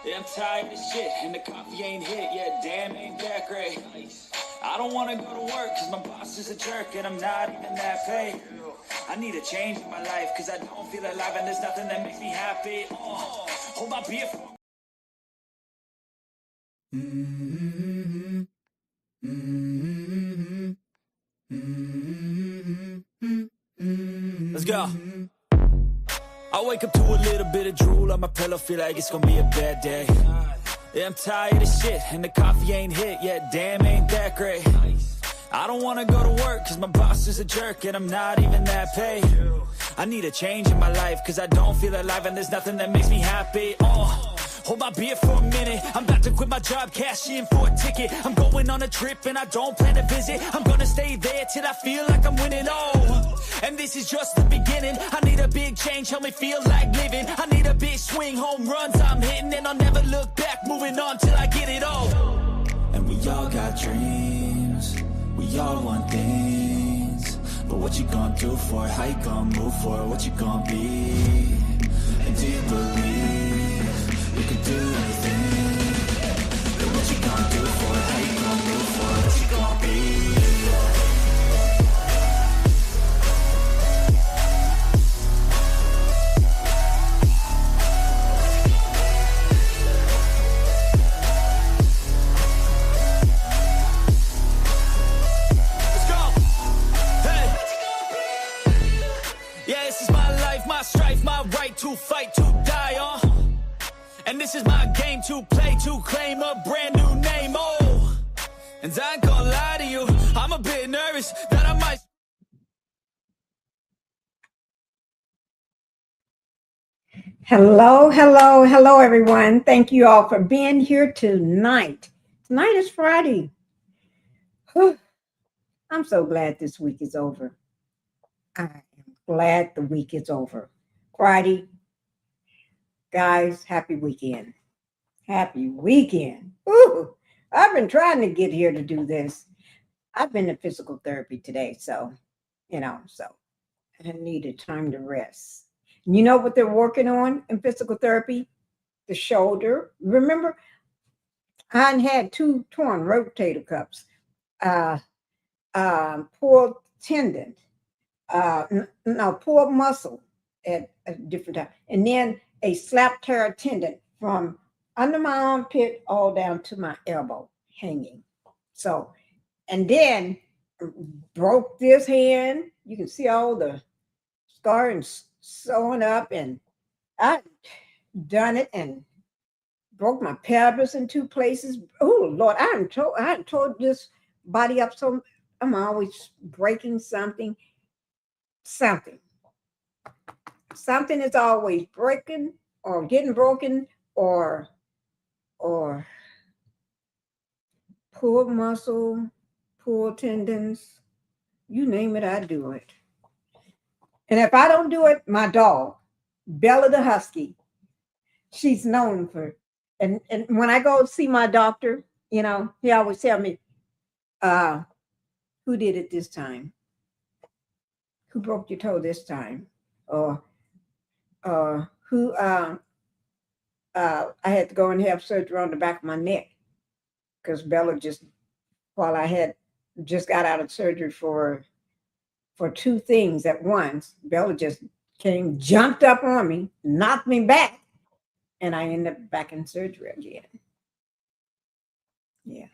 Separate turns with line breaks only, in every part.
Yeah, I'm tired of shit, and the coffee ain't hit yet. Damn, ain't that great. I don't wanna go to work, cause my boss is a jerk, and I'm not even that paid. I need a change in my life, cause I don't feel alive, and there's nothing that makes me happy. Hold my beer for Let's go. I wake up to a little bit of drool on my pillow, feel like it's gonna be a bad day. Yeah, I'm tired of shit, and the coffee ain't hit yet. Damn, ain't that great. I don't wanna go to work, cause my boss is a jerk, and I'm not even that paid. I need a change in my life, cause I don't feel alive, and there's nothing that makes me happy. Hold my beer for a minute, I'm about to quit my job, cash in for a ticket. I'm going on a trip and I don't plan to visit. I'm gonna stay there till I feel like I'm winning, and this is just the beginning. I need a big change, help me feel like living. I need a big swing, home runs I'm hitting, and I'll never look back, moving on till I get it all. And we all got dreams, we all want things, but what you gonna do for it? How you gonna move for it? What you gonna be? And do you believe you can do anything? But what you gonna do for it? How you gonna move for it? What you gonna be? Let's go. Hey. Yeah, this is my life, my strife, my right to fight, to die on. And this is my game to play, to claim a brand new name, and I ain't gonna lie to you, I'm a bit nervous that I might.
Hello, hello, hello, everyone. Thank you all for being here tonight. Tonight is Friday. Whew. I'm so glad this week is over. I am glad the week is over. Friday. Guys, happy weekend. Happy weekend. Ooh, I've been trying to get here to do this. I've been in physical therapy today, so I needed time to rest. You know what they're working on in physical therapy? The shoulder. Remember, I had 2 torn rotator cuffs, pulled tendon, pulled muscle at a different time, and then a slap tear tendon from under my armpit all down to my elbow hanging. So, and then broke this hand. You can see all the scar and sewing up, and I done it and broke my pelvis in 2 places. Oh Lord, I hadn't told this body up, so I'm always breaking something. Something is always breaking or getting broken or pulled muscle, pulled tendons, you name it, I do it. And if I don't do it, my dog, Bella the Husky, she's known for, and when I go see my doctor, he always tell me, who did it this time? Who broke your toe this time? Or who, I had to go and have surgery on the back of my neck because Bella while I had just got out of surgery for 2 things at once, Bella just jumped up on me, knocked me back, and I ended up back in surgery again. Yeah.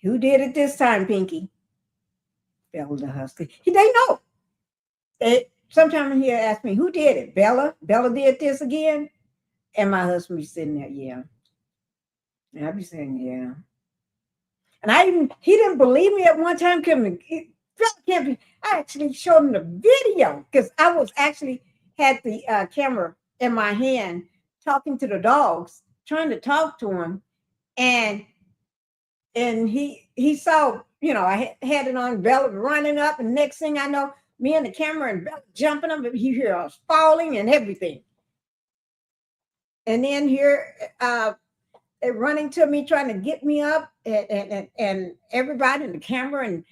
Who did it this time, Pinky? Bella the Husky. They know. Sometimes he'll ask me, who did it? Bella? Bella did this again? And my husband be sitting there, yeah. And I'd be saying, yeah. And he didn't believe me at one time. I actually showed him the video because I was actually had the camera in my hand talking to the dogs, trying to talk to him. And he saw, I had it on, Bella running up, and next thing I know, me and the camera and Bella jumping up, and he hear us falling and everything. And then here, they're running to me, trying to get me up, and everybody in the camera and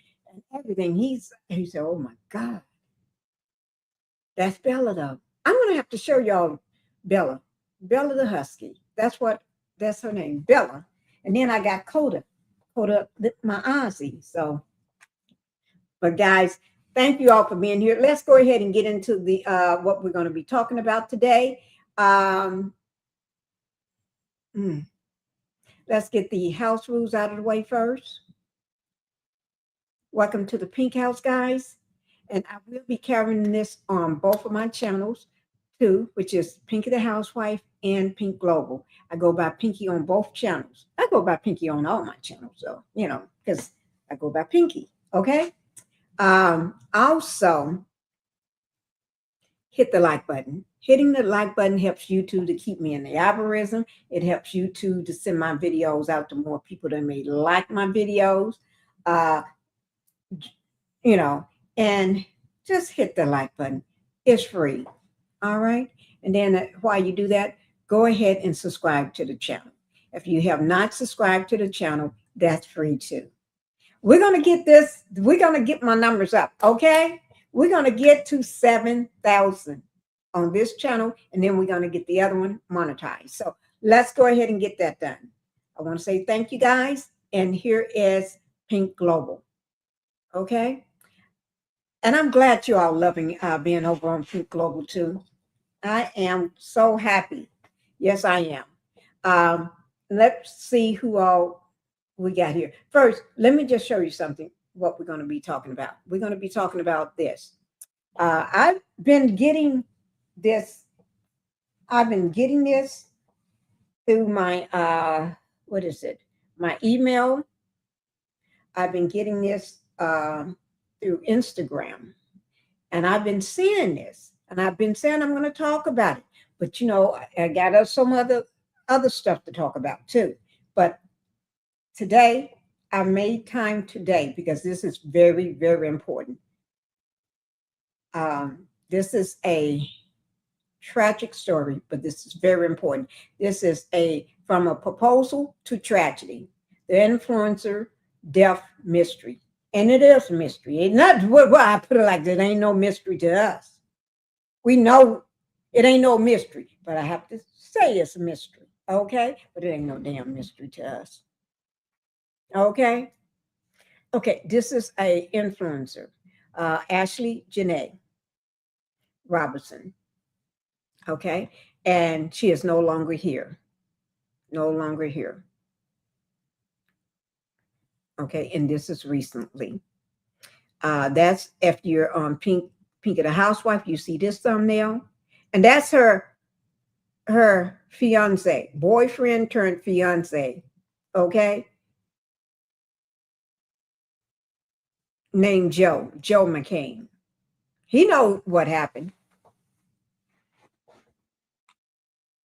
everything. He said, oh my God, that's Bella though. I'm gonna have to show y'all Bella Bella the Husky. That's her name, Bella. And then I got Coda, my Aussie. So, but guys, thank you all for being here. Let's go ahead and get into the what we're going to be talking about today. Um, let's get the house rules out of the way first. Welcome to the Pink House, guys. And I will be carrying this on both of my channels too, which is Pinky the Housewife and Pink Global. I go by Pinky on both channels. I go by Pinky on all my channels, so because I go by Pinky. Okay. Also, hit the like button. Hitting the like button helps YouTube to keep me in the algorithm. It helps YouTube to send my videos out to more people that may like my videos. And just hit the like button. It's free. All right. And then while you do that, go ahead and subscribe to the channel. If you have not subscribed to the channel, that's free too. We're going to get this. We're going to get my numbers up. Okay. We're going to get to 7,000 on this channel. And then we're going to get the other one monetized. So let's go ahead and get that done. I want to say thank you guys. And here is Pink Global. Okay. And I'm glad you all loving being over on Pink Global too. I am so happy. Yes, I am. Let's see who all we got here. First, let me just show you something, what we're going to be talking about. We're going to be talking about this. I've been getting this. I've been getting this through my, my email. I've been getting this through Instagram. And I've been seeing this. And I've been saying I'm going to talk about it. But, I got some other stuff to talk about too. But today, I made time today because this is very, very important. This is a tragic story, but this is very important. This is from a proposal to tragedy, the influencer death mystery. And it is a mystery. It's not what I put it like that. Ain't no mystery to us. We know it ain't no mystery, but I have to say it's a mystery. Okay. But it ain't no damn mystery to us. Okay. Okay. This is a influencer, Ashlee Jenae Robinson. Okay. And she is no longer here. No longer here. Okay, and this is recently. That's if you're on Pink of the Housewife, you see this thumbnail, and that's her fiance, boyfriend turned fiance. Okay, named Joe McCann. He knows what happened.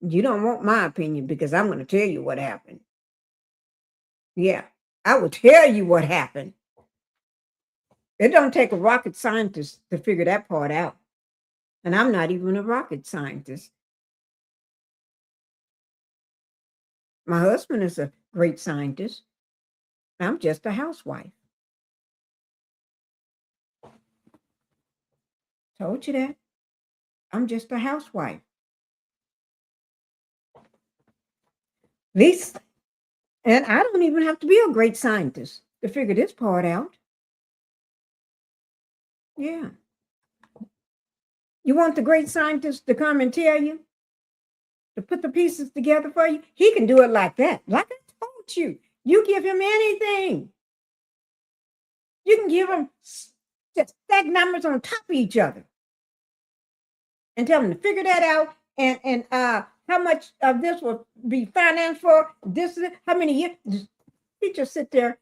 You don't want my opinion because I'm going to tell you what happened. Yeah. I will tell you what happened. It don't take a rocket scientist to figure that part out. And I'm not even a rocket scientist. My husband is a great scientist. I'm just a housewife. Told you that. I'm just a housewife. At least, and I don't even have to be a great scientist to figure this part out. Yeah. You want the great scientist to come and tell you, to put the pieces together for you? He can do it like that. Like I told you, you give him anything. You can give him just stack numbers on top of each other and tell him to figure that out. And how much of this will be financed for this, how many years? He just sit there.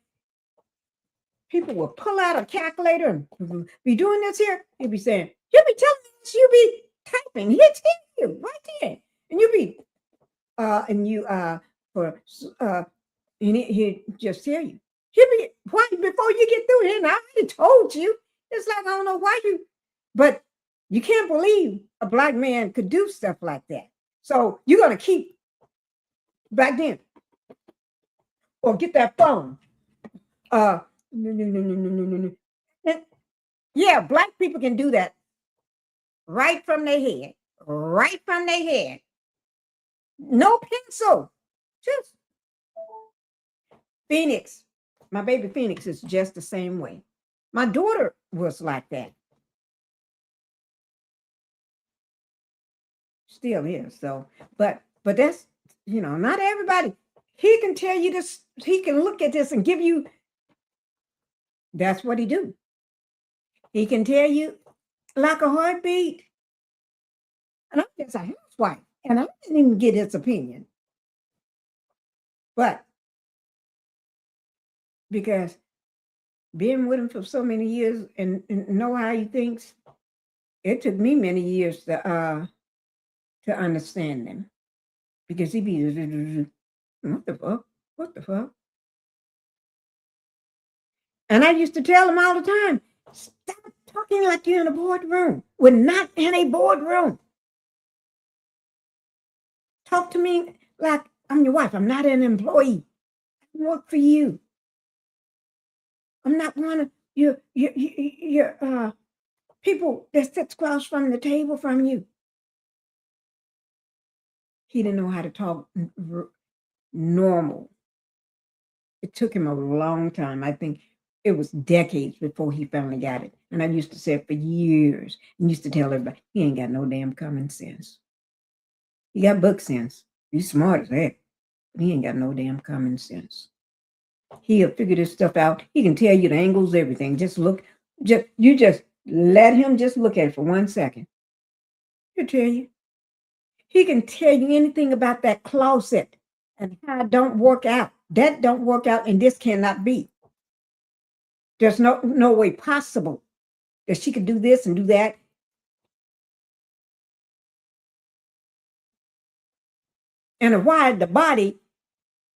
People will pull out a calculator and be doing this here. He'll be saying, you'll be telling me this, you'll be typing. He'll tell you right there. And you'll be, and he'll just tell you. He'll be, why, before you get through here, and I already told you. It's like, I don't know why but you can't believe a Black man could do stuff like that. So you're going to keep back then. Or get that phone. No. And, yeah, Black people can do that right from their head. Right from their head. No pencil. Just Phoenix. My baby Phoenix is just the same way. My daughter was like that. Still is. So, but that's, not everybody. He can tell you this. He can look at this and give you. That's what he do. He can tell you like a heartbeat. And I'm just a housewife, and I didn't even get his opinion. But because being with him for so many years and know how he thinks, it took me many years to understand him. Because he be, what the fuck? What the fuck? And I used to tell him all the time, stop talking like you're in a boardroom. We're not in a boardroom. Talk to me like I'm your wife. I'm not an employee. I work for you. I'm not one of your people that sits across from the table from you. He didn't know how to talk normal. It took him a long time. I think it was decades before he finally got it. And I used to say it for years and used to tell everybody, he ain't got no damn common sense. He got book sense. He's smart as heck, but he ain't got no damn common sense. He'll figure this stuff out. He can tell you the angles, everything. Just look, you just let him just look at it for 1 second. He'll tell you. He can tell you anything about that closet and how it don't work out. That don't work out, and this cannot be. There's no way possible that she could do this and do that. And why the body,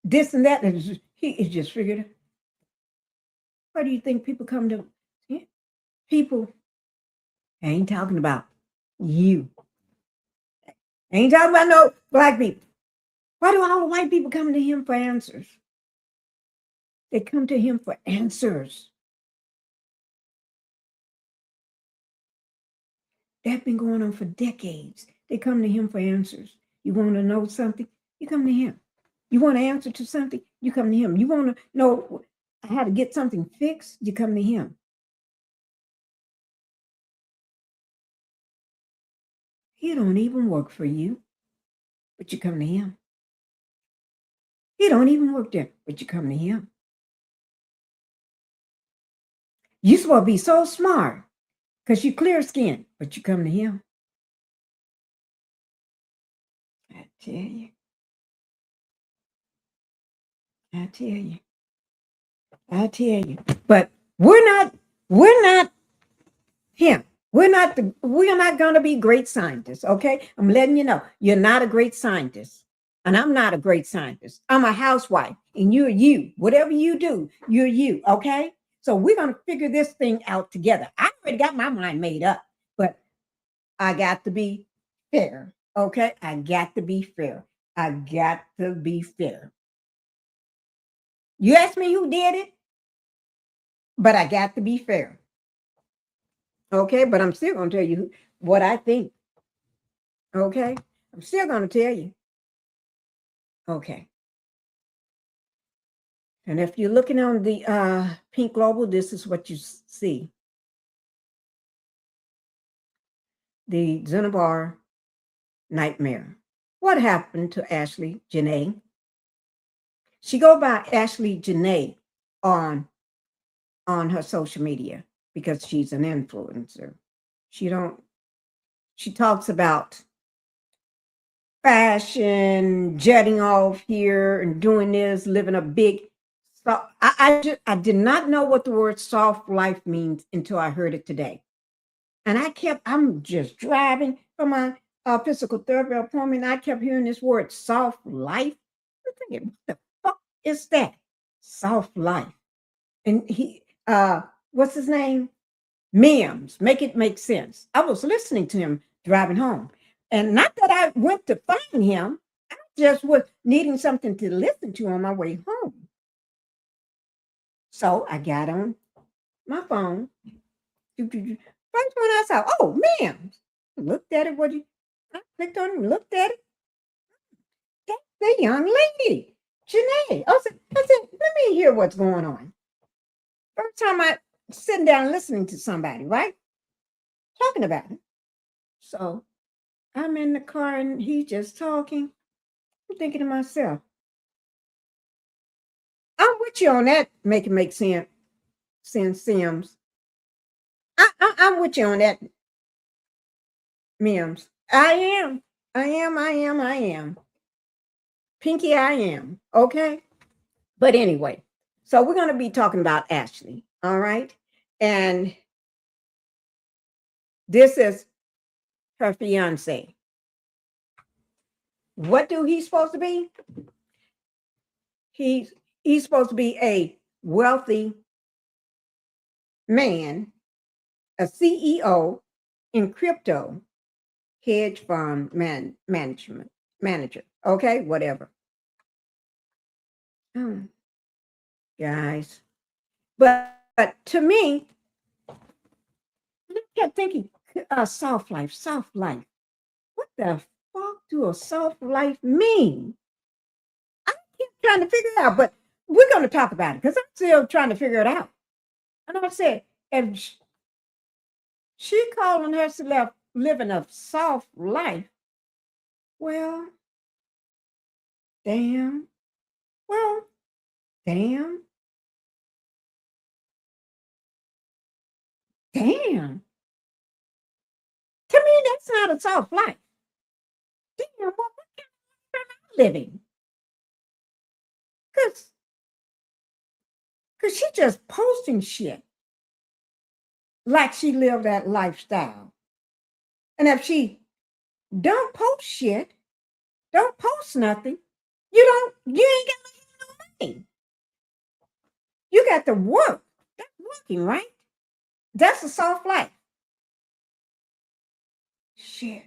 this and that, he is just figured. Why do you think people come to people? I ain't talking about you. I ain't talking about no black people. Why do all the white people come to him for answers? They come to him for answers. That's been going on for decades. They come to him for answers. You want to know something? You come to him. You want an answer to something? You come to him. You want to know how to get something fixed? You come to him. He don't even work for you, but you come to him. He don't even work there, but you come to him. You supposed to be so smart because you clear skin, but you come to him. I tell you. I tell you. I tell you. But we're not him. We're not going to be great scientists, okay? I'm letting you know. You're not a great scientist. And I'm not a great scientist. I'm a housewife, and you're you. Whatever you do, you're you, okay? So we're going to figure this thing out together. I already got my mind made up, but I got to be fair, okay? I got to be fair. I got to be fair. You asked me who did it, but I got to be fair. Okay, but I'm still going to tell you what I think. Okay, I'm still going to tell you. Okay. And if you're looking on the Pink Global, this is what you see. The ZANZIBAR nightmare. What happened to Ashlee Jenae? She go by Ashlee Jenae on her social media because she's an influencer. She talks about fashion, jetting off here and doing this, living a big. So I did not know what the word soft life means until I heard it today. And I'm just driving from my physical therapy appointment. I kept hearing this word soft life. I'm thinking, what the fuck is that? Soft life. And what's his name? Mims. Make it make sense. I was listening to him driving home. And not that I went to find him, I just was needing something to listen to on my way home. So I got on my phone. First one I saw, oh, Mims. Looked at it. I clicked on it, looked at it. the young lady, Jenae. I said, let me hear what's going on. First time I sitting down listening to somebody, right? Talking about it. So I'm in the car and he's just talking. I'm thinking to myself, I'm with you on that. Make sense, Sims. I'm with you on that, Mims. I am. I am. Pinky, I am. Okay. But anyway, so we're going to be talking about Ashlee. All right. And this is her fiance. What do he supposed to be? He's supposed to be a wealthy man, a CEO in crypto, hedge fund manager. Okay, whatever. Guys. But to me, I kept thinking, soft life. What the fuck do a soft life mean? I keep trying to figure it out, but we're going to talk about it because I'm still trying to figure it out. And I said, if she calling herself living a soft life, well, damn. Well, damn. Damn. To me, that's not a soft life. Damn, what kind of life am I living? Because she just posting shit like she lived that lifestyle. And if she don't post shit, don't post nothing, you ain't got no money. You got to work. That's working, right? That's a soft life. Shit.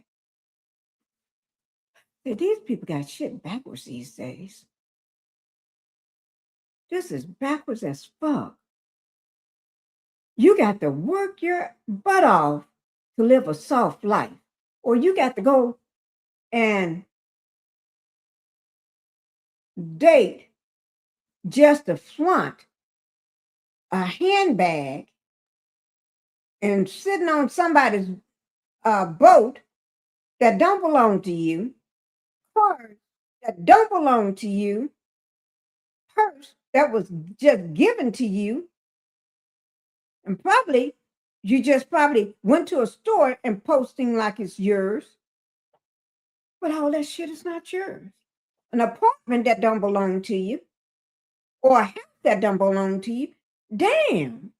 These people got shit backwards these days. This is backwards as fuck. You got to work your butt off to live a soft life, or you got to go and date just to flaunt a handbag and sitting on somebody's boat that don't belong to you, cars that don't belong to you, purse that was just given to you, and probably you just probably went to a store and posting like it's yours, but all that shit is not yours. An apartment that don't belong to you, or a house that don't belong to you. Damn.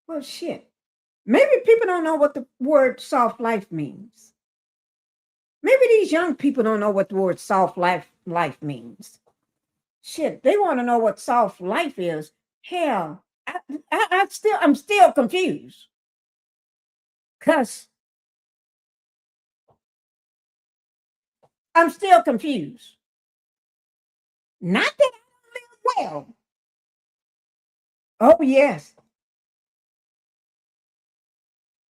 Well, shit. Maybe people don't know what the word soft life means. Maybe these young people don't know what the word soft life means. Shit, they want to know what soft life is. Hell, I'm still confused. Cause I'm still confused. Not that I don't live well. Oh yes,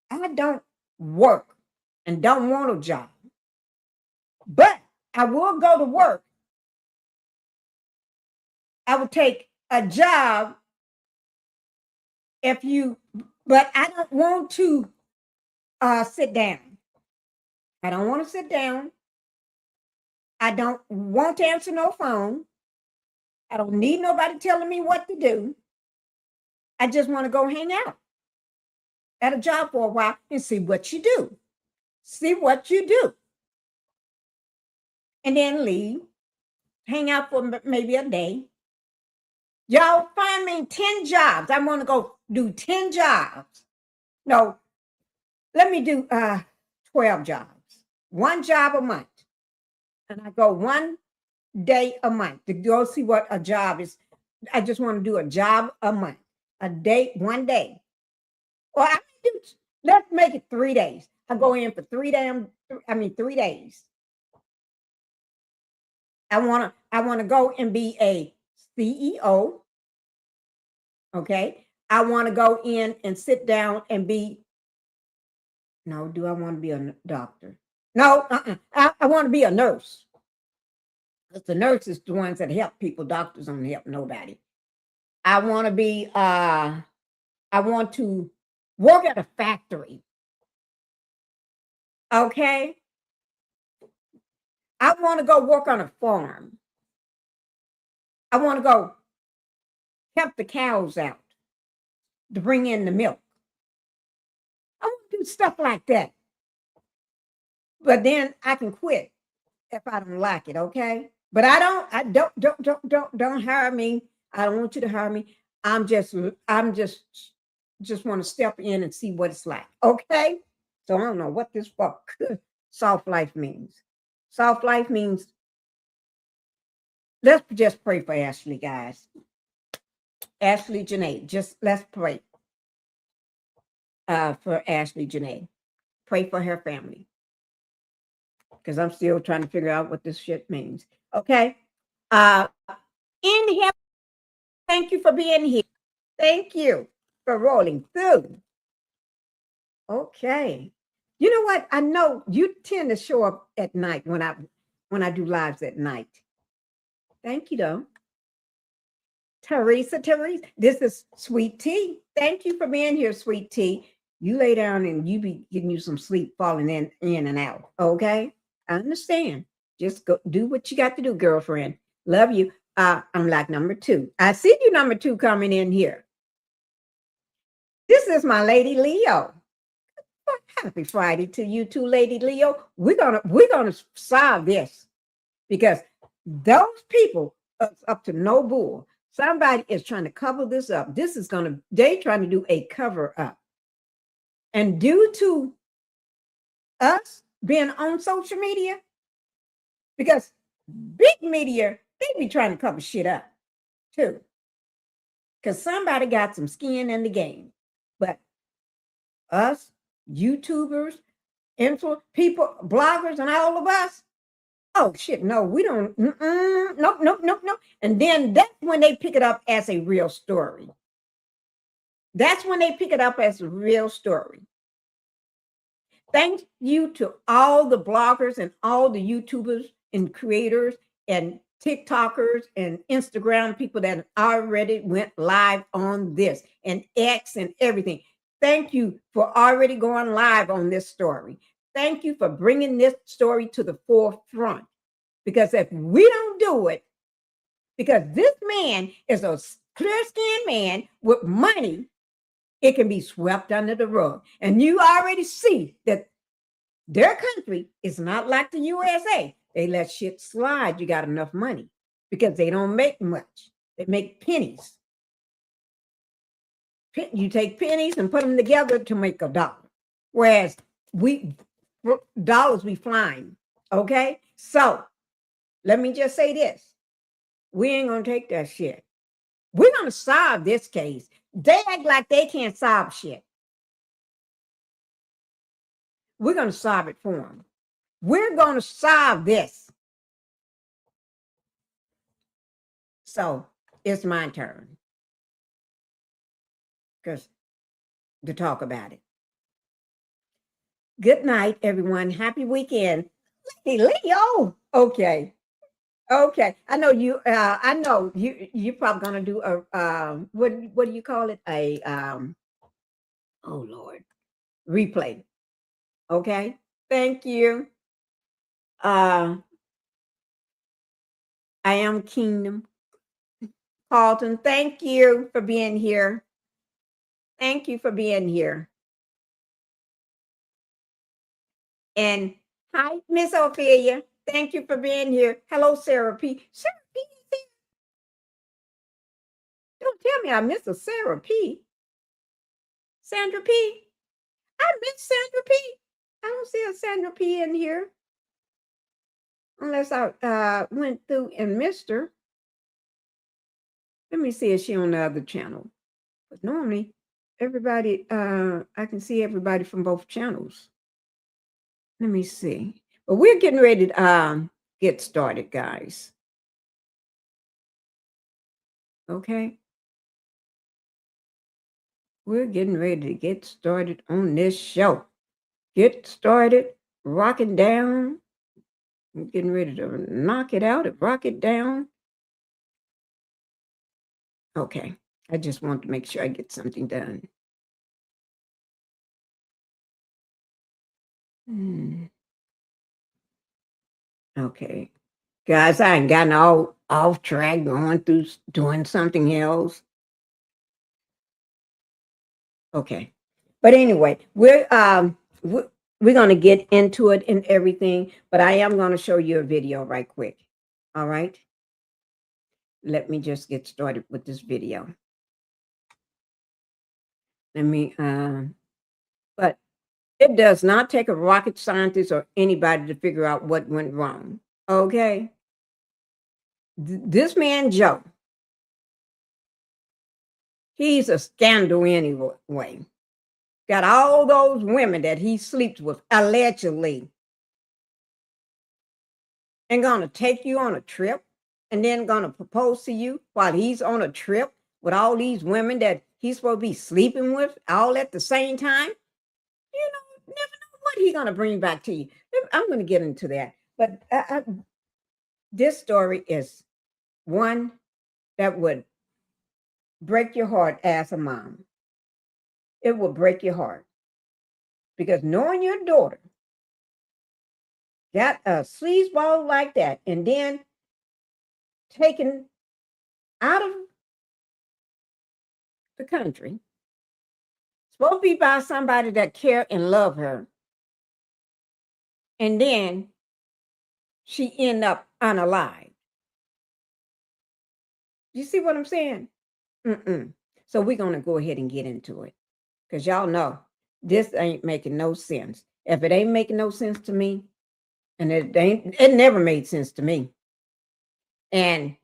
I don't work and don't want a job, but I will go to work. I would take a job but I don't want to sit down. I don't want to sit down. I don't want to answer no phone. I don't need nobody telling me what to do. I just want to go hang out at a job for a while and see what you do. See what you do. And then leave, hang out for maybe a day. Y'all find me 10 jobs. I want to go do 10 jobs. No, let me do 12 jobs. One job a month. And I go one day a month to go see what a job is. I just want to do a job a month. A day, one day. Or let's make it 3 days. I go in for 3 days. I want to go and be a CEO. Okay. I want to go in and sit down and be No, do I want to be a doctor? No, I want to be a nurse. Because the nurses the ones that help people. Doctors don't help nobody. I want to be I want to work at a factory. Okay? I want to go work on a farm. I want to go help the cows out to bring in the milk. I want to do stuff like that. But then I can quit if I don't like it, okay? But I don't hire me. I don't want you to hire me. I'm just want to step in and see what it's like. Okay? So I don't know what this fuck soft life means. Soft life means let's just pray for Ashlee, guys. Ashlee Jenae. Just let's pray for Ashlee Jenae. Pray for her family. Because I'm still trying to figure out what this shit means. Okay. In heaven, thank you for being here. Thank you for rolling through. Okay. You know what? I know you tend to show up at night when I do lives at night. Thank you, though. Teresa, this is Sweet Tea. Thank you for being here, Sweet Tea. You lay down and you be getting you some sleep, falling in and out. Okay. I understand. Just go do what you got to do, girlfriend. Love you. I'm like number 2. I see you, number 2, coming in here. This is my Lady Leo. Happy Friday to you too, Lady Leo. We're gonna solve this because those people up to no bull. Somebody is trying to cover this up. They trying to do a cover up. And due to us being on social media, because big media, they be trying to cover shit up too. Because somebody got some skin in the game. But us, YouTubers, people, bloggers, and all of us, oh shit, no, we don't, no. And then that's when they pick it up as a real story. That's when they pick it up as a real story. Thank you to all the bloggers and all the YouTubers and creators and TikTokers and Instagram people that already went live on this and X and everything. Thank you for already going live on this story. Thank you for bringing this story to the forefront. Because if we don't do it, because this man is a clear-skinned man with money, it can be swept under the rug. And you already see that their country is not like the USA. They let shit slide. You got enough money because they don't make much. They make pennies. You take pennies and put them together to make a dollar. Whereas dollars be flying. Okay. So let me just say this. We ain't going to take that shit. We're going to solve this case. They act like they can't solve shit. We're going to solve it for them. We're going to solve this. So it's my turn to talk about it. Good night, everyone. Happy weekend. Hey, Leo. Okay. I know you. I know you. You're probably gonna do a what do you call it? Oh Lord, replay. Okay. Thank you. I am Kingdom Carlton. Thank you for being here. Thank you for being here. And hi, Miss Ophelia. Thank you for being here. Hello, Sarah P. Sarah P. Don't tell me I miss a Sarah P. Sandra P. I miss Sandra P. I don't see a Sandra P in here. Unless I went through and missed her. Let me see if she's on the other channel. But normally, everybody, I can see everybody from both channels. Let me see. But we're getting ready to get started, guys. Okay. We're getting ready to get started on this show. get started, rock it down. I'm getting ready to knock it out and rock it down. Okay. I just want to make sure I get something done. Okay. Guys, I ain't gotten all off track going through doing something else. Okay. But anyway, we're going to get into it and everything, but I am going to show you a video right quick. All right? Let me just get started with this video. Let me but it does not take a rocket scientist or anybody to figure out what went wrong. Okay? This man Joe, he's a scandal anyway. Got all those women that he sleeps with, allegedly, and gonna take you on a trip and then gonna propose to you while he's on a trip with all these women that he's supposed to be sleeping with all at the same time. You know, never know what he's gonna bring back to you. I'm gonna get into that. But this story is one that would break your heart as a mom. It will break your heart because knowing your daughter got a sleazeball like that and then taken out of the country, supposed to be by somebody that care and love her, and then she end up unalive. You see what I'm saying? So we're going to go ahead and get into it because y'all know this ain't making no sense. If it ain't making no sense to me, and it never made sense to me. And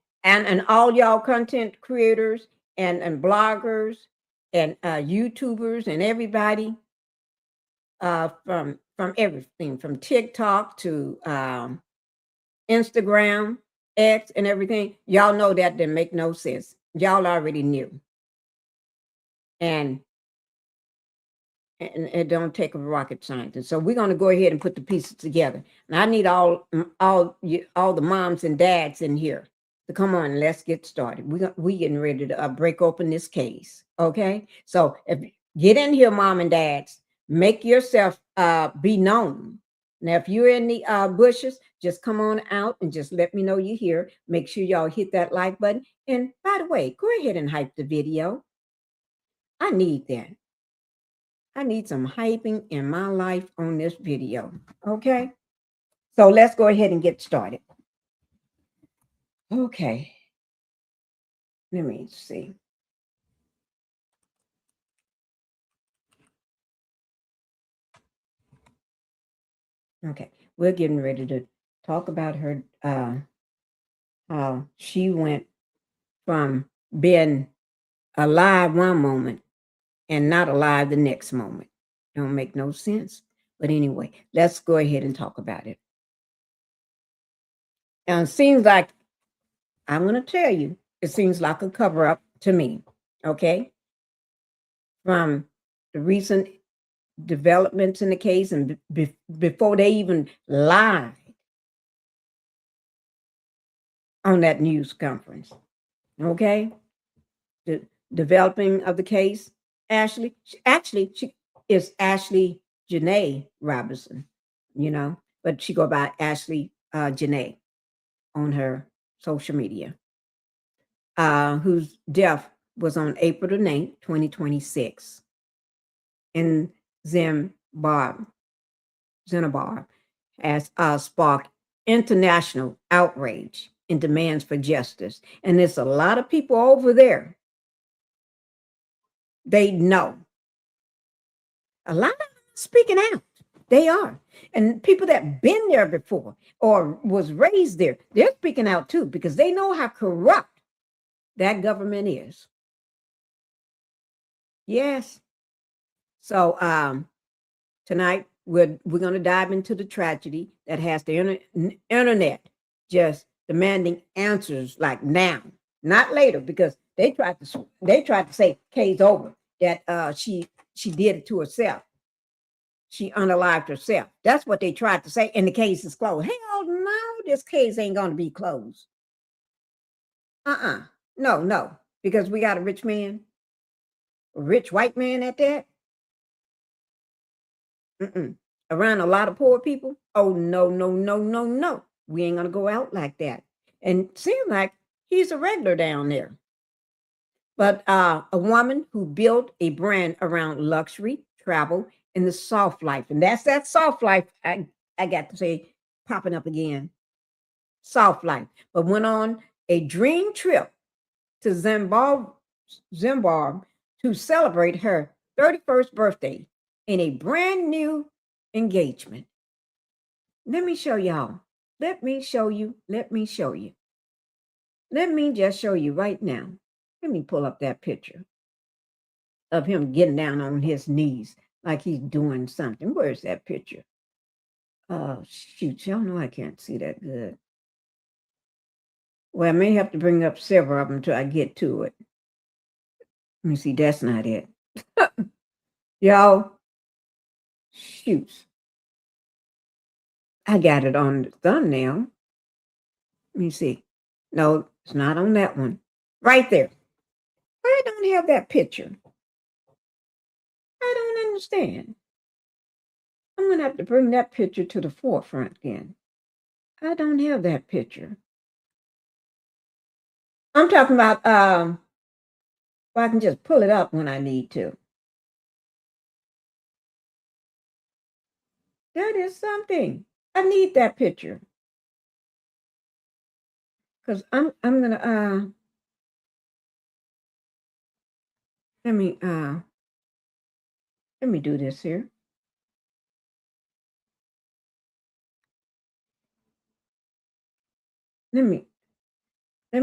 all y'all content creators and bloggers and YouTubers and everybody from everything from TikTok to Instagram, X, and everything, y'all know that didn't make no sense. Y'all already knew. And it don't take a rocket scientist. So we're going to go ahead and put the pieces together. And I need all the moms and dads in here to come on and let's get started. We getting ready to break open this case. Okay. So get in here, mom and dads, make yourself be known. Now, if you're in the bushes, just come on out and just let me know you're here. Make sure y'all hit that like button. And by the way, go ahead and hype the video. I need that. I need some hyping in my life on this video. Okay. So let's go ahead and get started. Okay. Let me see. Okay. We're getting ready to talk about her, how she went from being alive one moment and not alive the next moment. Don't make no sense. But anyway, let's go ahead and talk about it. And it seems like, I'm going to tell you, it seems like a cover up to me. Okay. From the recent developments in the case and before they even lied on that news conference. Okay. The developing of the case, she is Ashlee Jenae Robinson, but she go by Ashlee Jenae on her social media, whose death was on April the 9th, 2026 in ZANZIBAR, has sparked international outrage and demands for justice. And there's a lot of people over there. They know. A lot of them speaking out. They are. And people that been there before or was raised there, they're speaking out too because they know how corrupt that government is. Yes. So tonight we're going to dive into the tragedy that has the internet just demanding answers like now, not later, because they tried to say case over, that she did it to herself. she unalived herself. That's what they tried to say. And the case is closed. Hell no, this case ain't going to be closed. No, because we got a rich man, a rich white man at that. Around a lot of poor people. Oh, no. We ain't going to go out like that. And seems like he's a regular down there. But a woman who built a brand around luxury, travel, and the soft life. And that's that soft life, I got to say, popping up again. Soft life. But went on a dream trip to Zimbabwe to celebrate her 31st birthday in a brand new engagement. Let me show y'all. Let me show you. Let me just show you right now. Let me pull up that picture of him getting down on his knees like he's doing something. Where's that picture? Oh, shoot. Y'all know I can't see that good. Well, I may have to bring up several of them until I get to it. Let me see. That's not it. Y'all, shoot. I got it on the thumbnail. Let me see. No, it's not on that one. Right there. I don't have that picture. I don't understand. I'm going to have to bring that picture to the forefront again. I don't have that picture. I'm talking about, well, I can just pull it up when I need to. That is something. I need that picture. Because I'm going to, let me do this here. Let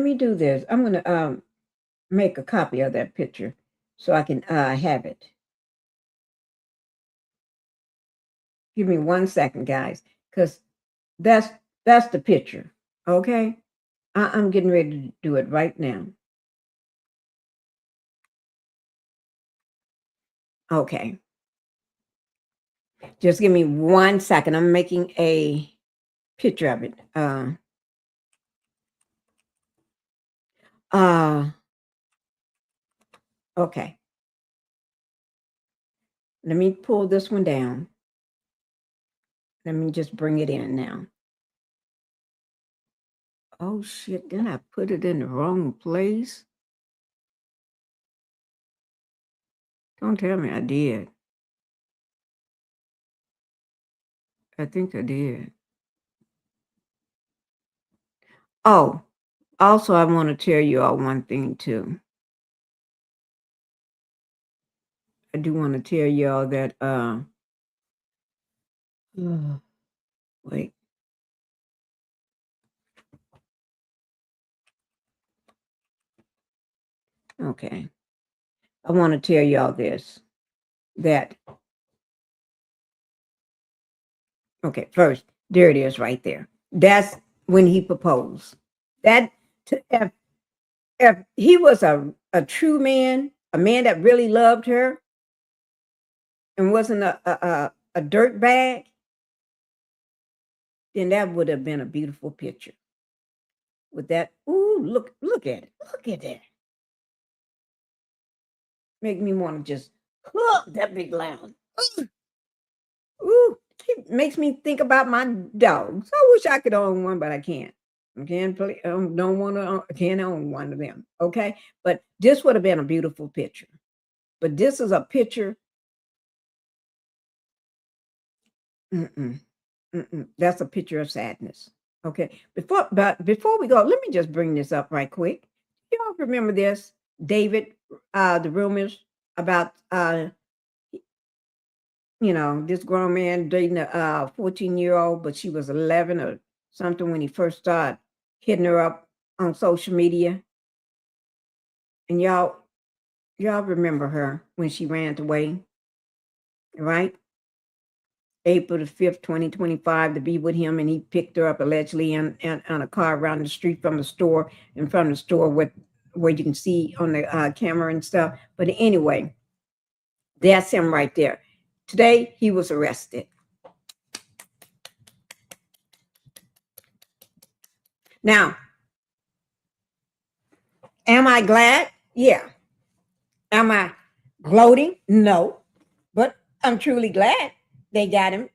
me do this. I'm going to make a copy of that picture so I can have it. Give me 1 second, guys, because that's the picture. Okay, I'm getting ready to do it right now. Okay, just give me 1 second. I'm making a picture of it. Okay. Let me pull this one down. Let me just bring it in now. Oh, shit. Then I put it in the wrong place. Don't tell me I did. I think I did. Oh, also, I want to tell you all one thing, too. I do want to tell y'all that, wait. Okay. I want to tell y'all this, that, okay, first, there it is right there. That's when he proposed. That, if he was a true man, a man that really loved her and wasn't a dirt bag, then that would have been a beautiful picture. With that, ooh, look at it. Look at that. Make me want to just hook that big lounge. Ooh, it makes me think about my dogs. I wish I could own one, but I can't. I can't play. Don't want to. I can't own one of them. Okay, but this would have been a beautiful picture. But this is a picture. That's a picture of sadness. Okay. Before we go, let me just bring this up right quick. Y'all remember this, David? The rumors about this grown man dating a 14-year-old, but she was 11 or something when he first started hitting her up on social media. And y'all remember her when she ran away, right? April the 5th, 2025, to be with him, and he picked her up allegedly on a car around the street from the store, and from the store where you can see on the camera and stuff. But anyway, that's him right there. Today, he was arrested. Now, am I glad? Yeah. Am I gloating? No. But I'm truly glad they got him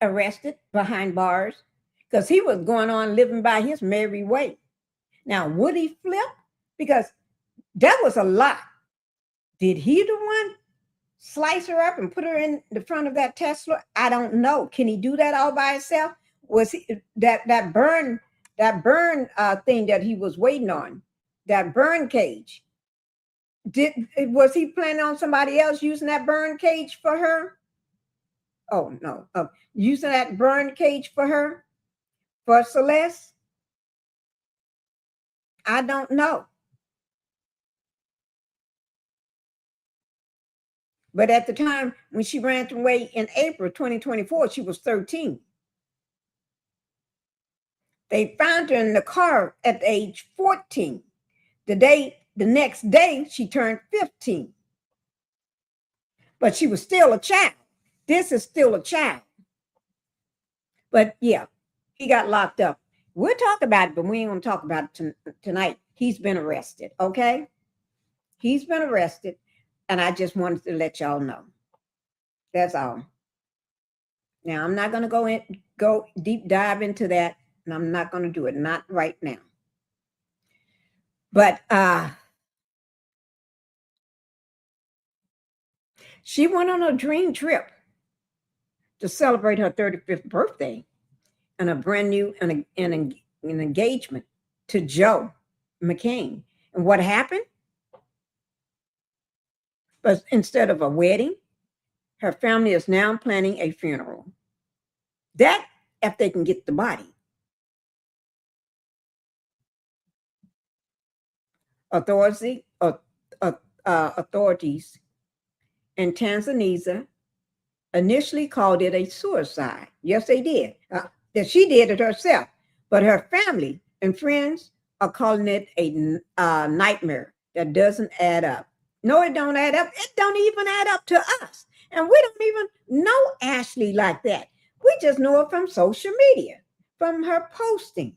arrested behind bars because he was going on living by his merry way. Now, would he flip? Because that was a lot. Did he the one slice her up and put her in the front of that Tesla? I don't know. Can he do that all by himself? Was he that burn thing that he was waiting on, that burn cage? Was he planning on somebody else using that burn cage for her? Oh no, using that burn cage for her, for Celeste? I don't know. But at the time when she ran away in April 2024, she was 13. They found her in the car at age 14. The next day, she turned 15. But she was still a child. This is still a child. But yeah, he got locked up. We'll talk about it, but we ain't going to talk about it tonight. He's been arrested, okay? He's been arrested, and I just wanted to let y'all know. That's all. Now, I'm not going to go deep dive into that, and I'm not going to do it, not right now. But she went on a dream trip to celebrate her 35th birthday and a brand new an engagement to Joe McCann. And what happened? But instead of a wedding, her family is now planning a funeral. That if they can get the body. Authorities in Tanzania initially called it a suicide. Yes, they did. That she did it herself. But her family and friends are calling it a nightmare that doesn't add up. No, it don't add up. It don't even add up to us. And we don't even know Ashlee like that. We just know her from social media, from her posting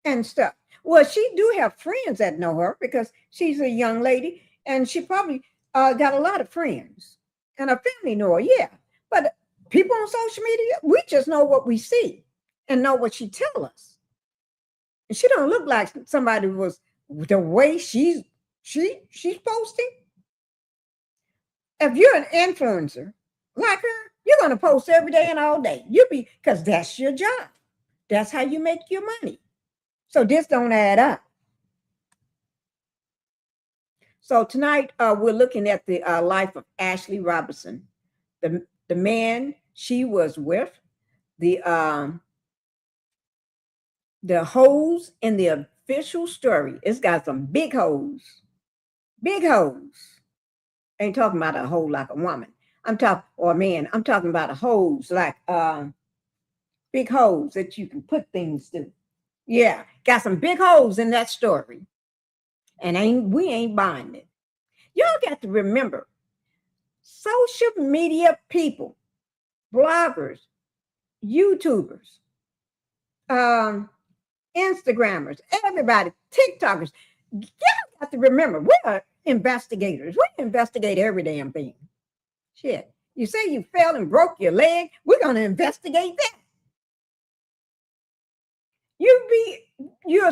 and stuff. Well, she do have friends that know her because she's a young lady and she probably got a lot of friends. And her family know her, yeah. But people on social media, we just know what we see and know what she tell us. And she don't look like somebody who was the way she's posting. If you're an influencer like her, you're going to post every day and all day. Because that's your job. That's how you make your money. So this don't add up. So tonight we're looking at the life of Ashlee Robinson, the man she was with, the hoes in the official story. It's got some big hoes, big hoes. Ain't talking about a hoe like a woman. Or a man. I'm talking about a hoes like big hoes that you can put things to. Yeah, got some big holes in that story. And we ain't buying it. Y'all got to remember, social media people, bloggers, YouTubers, Instagrammers, everybody, TikTokers, y'all got to remember, we're investigators. We investigate every damn thing. Shit. You say you fell and broke your leg, we're going to investigate that. You're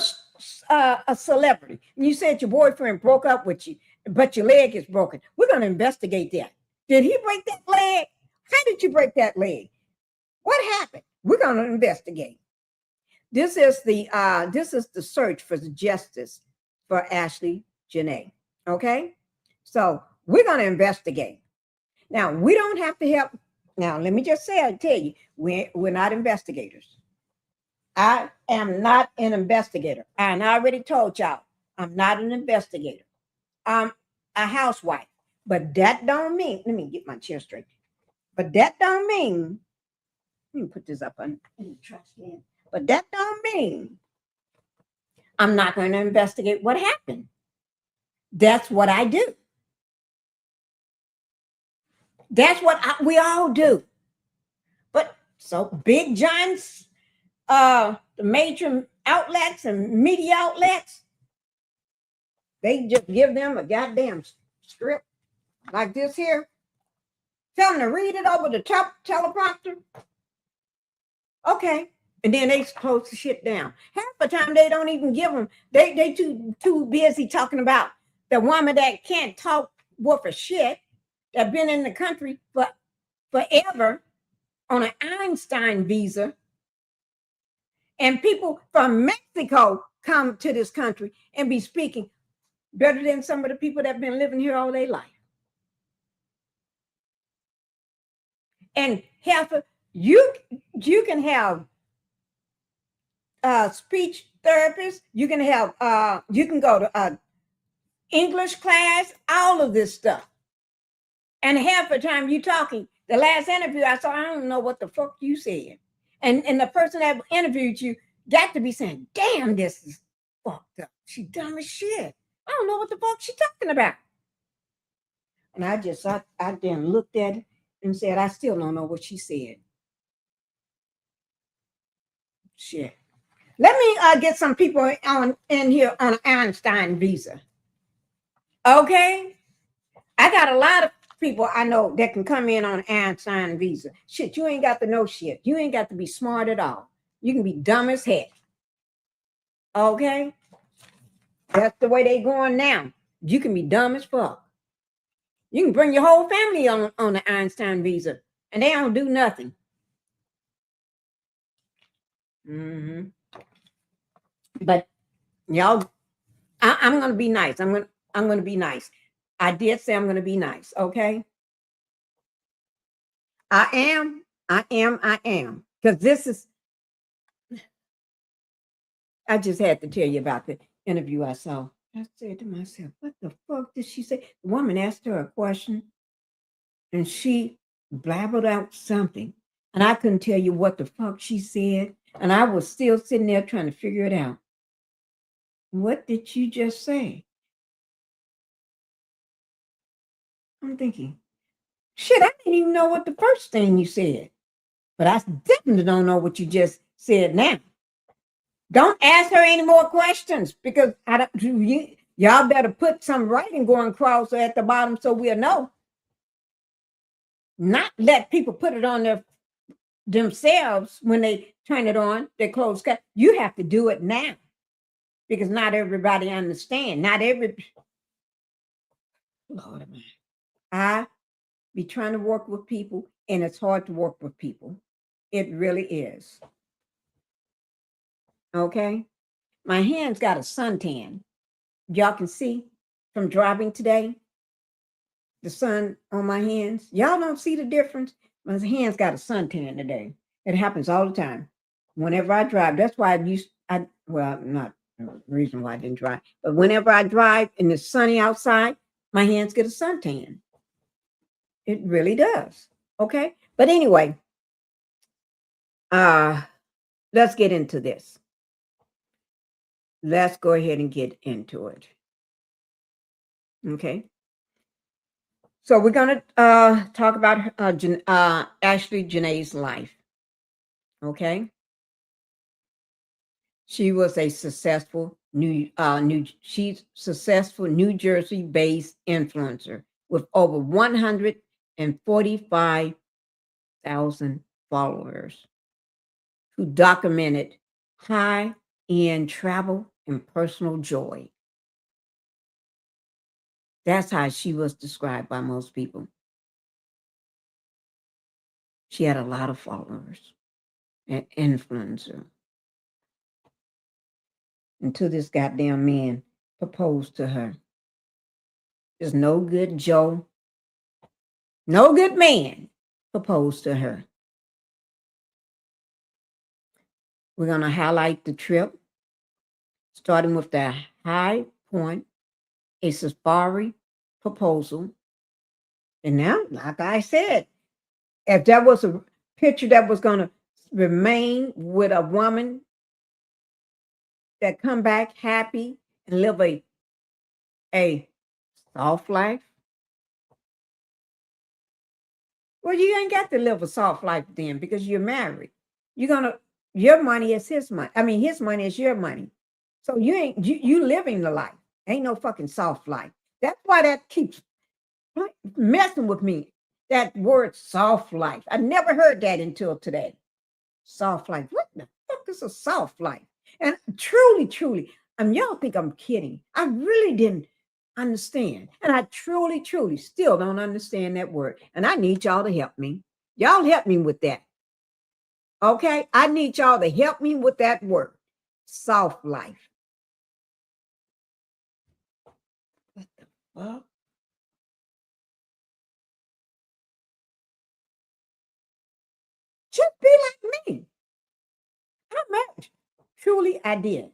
a celebrity. And you said your boyfriend broke up with you, but your leg is broken. We're going to investigate that. Did he break that leg? How did you break that leg? What happened? We're going to investigate. This is the search for justice for Ashlee Jenae. Okay, so we're going to investigate. Now we don't have to help. Now let me just tell you, we're not investigators. I am not an investigator. And I already told y'all, I'm not an investigator. I'm a housewife. But that don't mean, let me get my chair straight. But that don't mean, let me put this up on the trash can. But that don't mean I'm not going to investigate what happened. That's what I do. That's what we all do. But so big giants, the major outlets and media outlets, they just give them a goddamn script like this here. Tell them to read it over the teleprompter. Okay. And then they close the shit down. Half the time they don't even give them. They too busy talking about the woman that can't talk worth a shit, that been in the country for forever on an Einstein visa. And people from Mexico come to this country and be speaking better than some of the people that have been living here all their life. And half of you can have speech therapists, you can have you can go to English class, all of this stuff. And half the time you talking, the last interview I saw, I don't know what the fuck you said. And the person that interviewed you got to be saying, damn, this is fucked up. She dumb as shit. I don't know what the fuck she talking about. And I then looked at it and said, I still don't know what she said. Shit. Let me get some people in here on an Einstein visa. Okay? I got a lot of people I know that can come in on an Einstein visa. Shit, you ain't got to know shit. You ain't got to be smart at all. You can be dumb as heck. Okay? That's the way they going now. You can be dumb as fuck. You can bring your whole family on the Einstein visa, and they don't do nothing. But y'all, I'm gonna be nice. I'm gonna be nice. I did say I'm gonna be nice. Okay. I am. Because this is. I just had to tell you about the interview I saw. I said to myself, what the fuck did she say? The woman asked her a question and she blabbered out something. And I couldn't tell you what the fuck she said. And I was still sitting there trying to figure it out. What did you just say? I'm thinking, shit, I didn't even know what the first thing you said. But I definitely don't know what you just said now. Don't ask her any more questions because y'all better put some writing going across at the bottom so we'll know. Not let people put it on themselves when they turn it on, their closed cap. You have to do it now because not everybody understands. Lord, I be trying to work with people and it's hard to work with people. It really is. Okay. My hands got a suntan. Y'all can see from driving today, the sun on my hands. Y'all don't see the difference. My hands got a suntan today. It happens all the time. Whenever I drive, that's why not the reason why I didn't drive, but whenever I drive and it's sunny outside, my hands get a suntan. It really does. Okay. But anyway, let's get into this. Let's go ahead and get into it. Okay. So we're going to talk about Ashlee Jenae's life. Okay. She was a successful New Jersey-based influencer with over 145,000 followers who documented high-end travel and personal joy. That's how she was described by most people. She had a lot of followers, an influencer. Until this goddamn man proposed to her. There's no good Joe, no good man proposed to her. We're going to highlight the trip, starting with the high point, a safari proposal. And now, like I said, if there was a picture that was going to remain with a woman that come back happy and live a soft life, Well, you ain't got to live a soft life then because you're married. Your money is his money. I mean, his money is your money. So you living the life. Ain't no fucking soft life. That's why that keeps messing with me. That word soft life. I never heard that until today. Soft life. What the fuck is a soft life? And truly, y'all think I'm kidding. I really didn't understand. And I truly still don't understand that word. And I need y'all to help me. Y'all help me with that. Okay? I need y'all to help me with that word. Soft life. What the fuck? Just be like me. I'm married. Truly, I did.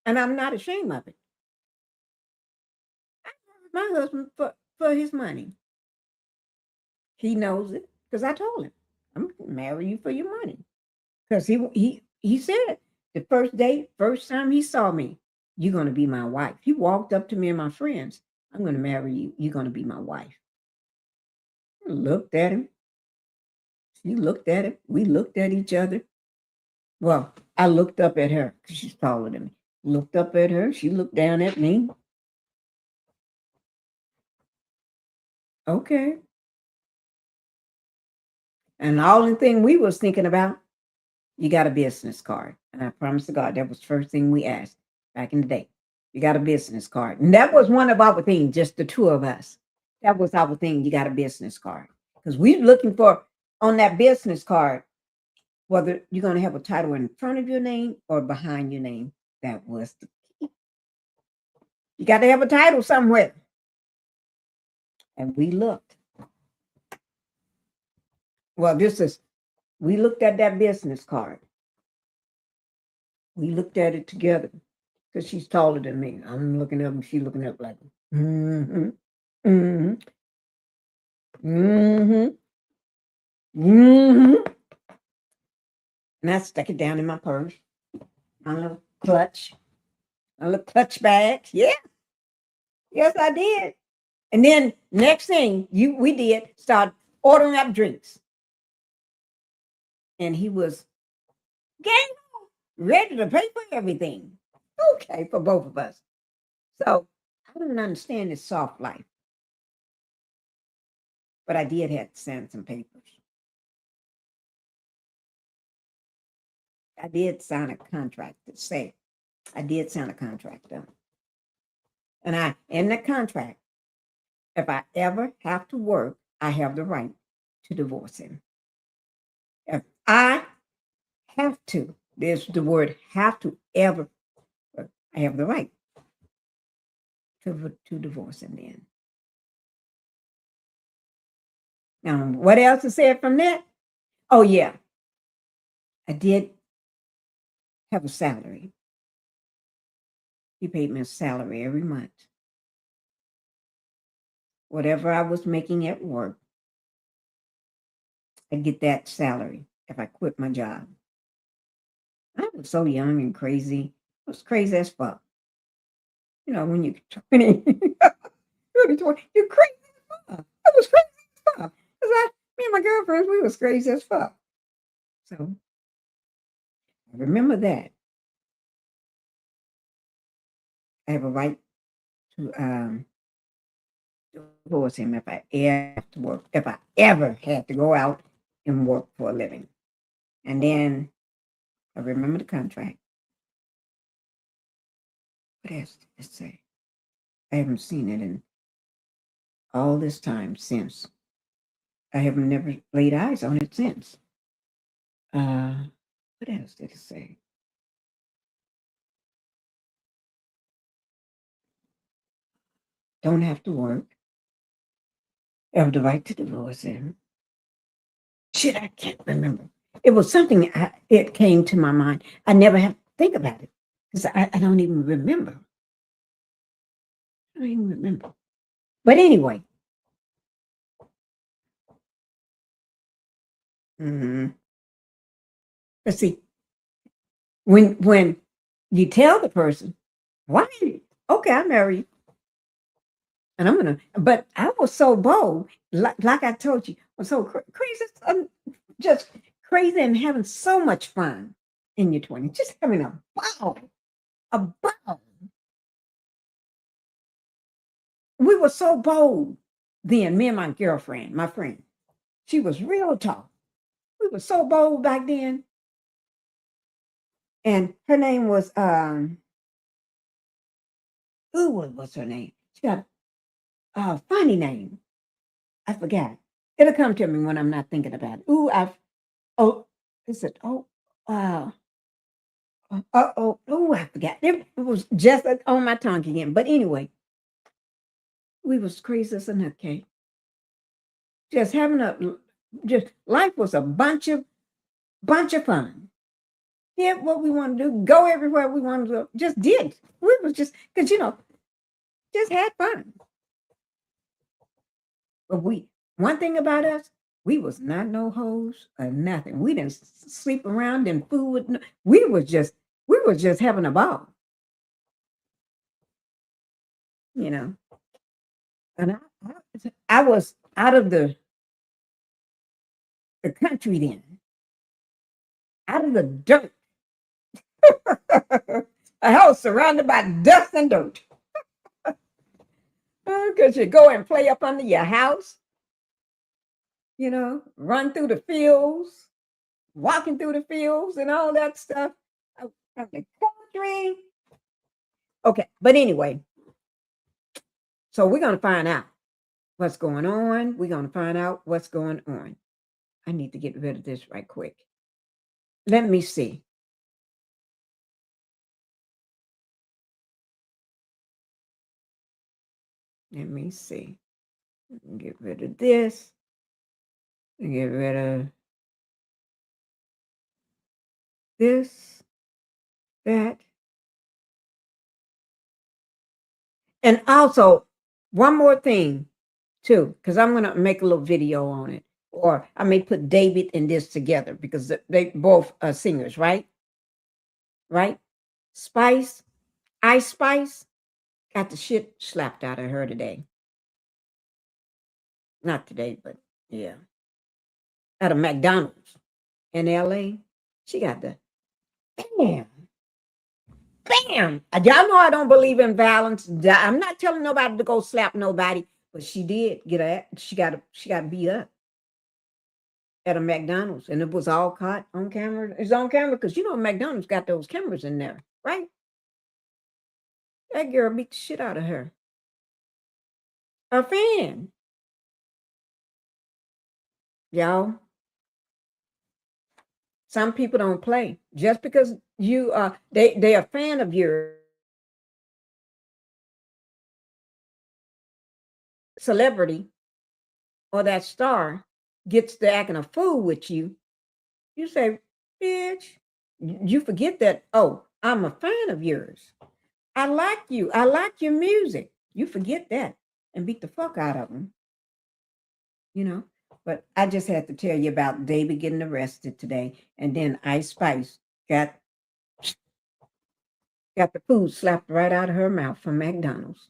And I'm not ashamed of it. I married my husband for his money. He knows it because I told him, I'm going to marry you for your money. Because he said the first time he saw me, you're going to be my wife. He walked up to me and my friends, I'm going to marry you. You're going to be my wife. I looked at him. She looked at him. We looked at each other. Well, I looked up at her because she's taller than me. Looked up at her. She looked down at me. Okay. And the only thing we was thinking about, you got a business card. And I promise to God, that was the first thing we asked back in the day. You got a business card. And that was one of our things, just the two of us. That was our thing. You got a business card. Because we're looking for on that business card, whether you're going to have a title in front of your name or behind your name. That was the key. You got to have a title somewhere. And we looked. Well, we looked at that business card. We looked at it together because she's taller than me. I'm looking up and she's looking up like, mm-hmm, mm-hmm, mm-hmm, mm-hmm. And I stuck it down in my purse, my little clutch bag. Yeah. Yes, I did. And then next thing we did start ordering up drinks. And he was ready to pay for everything. Okay, for both of us. So I don't understand this soft life. But I did have to sign some papers. I did sign a contract to say, I did sign a contract though. And in the contract, if I ever have to work, I have the right to divorce him. If I have to, there's the word have to ever, I have the right to divorce him then. Now, what else is said from that? Oh, yeah. I did have a salary. He paid me a salary every month. Whatever I was making at work, I'd get that salary if I quit my job. I was so young and crazy. I was crazy as fuck. You know, when you're 20, you're crazy as fuck. I was crazy as fuck. Me and my girlfriends, we was crazy as fuck. So I remember that. I have a right to divorce him if I ever have to work, if I ever had to go out and work for a living. And then I remember the contract. What else did it say? I haven't seen it in all this time since. I have never laid eyes on it since. What else did it say? Don't have to work. I have the right to divorce him. Shit, I can't remember. It was something, it came to my mind. I never have to think about it because I don't even remember. I don't even remember. But anyway. Let's see. When you tell the person, why? Okay, I marry you. And but I was so bold, like I told you, I'm so crazy, just crazy and having so much fun in your 20s, just having a ball, a ball. We were so bold then, me and my girlfriend, my friend, she was real tall. We were so bold back then. And her name was, who was her name? She got a funny name. I forgot. It'll come to me when I'm not thinking about it. Oh, is it, I forgot. It was just on my tongue again. But anyway, we was crazy as a nutcase. Just just life was a bunch of fun. Did what we want to do, go everywhere we wanted to go. Just did. We was just, because, just had fun. But one thing about us, we was not no hoes or nothing. We didn't sleep around and fool with, we was just having a ball. And I was out of the country then, out of the dirt. A house surrounded by dust and dirt. Because you go and play up under your house, run through the fields, walking through the fields and all that stuff. From the country. Okay, but anyway, so we're going to find out what's going on. We're going to find out what's going on. I need to get rid of this right quick. Let me see. Let me see. Get rid of this. Get rid of this, that. And also, one more thing, too, because I'm going to make a little video on it. Or I may put David and this together because they both are singers, right? Right? Ice Spice, got the shit slapped out of her today. Not today, but yeah. At a McDonald's in LA. She got the bam. Bam. Y'all know I don't believe in violence. I'm not telling nobody to go slap nobody, but she did she got beat up at a McDonald's, and it was all caught on camera. It's on camera because McDonald's got those cameras in there, right? That girl beat the shit out of her. A fan. Y'all. Some people don't play. Just because they're a fan of your celebrity or that star gets to acting a fool with you, you say, bitch, you forget that, oh, I'm a fan of yours. I like you. I like your music. You forget that and beat the fuck out of them. But I just had to tell you about David getting arrested today. And then Ice Spice got the food slapped right out of her mouth from McDonald's.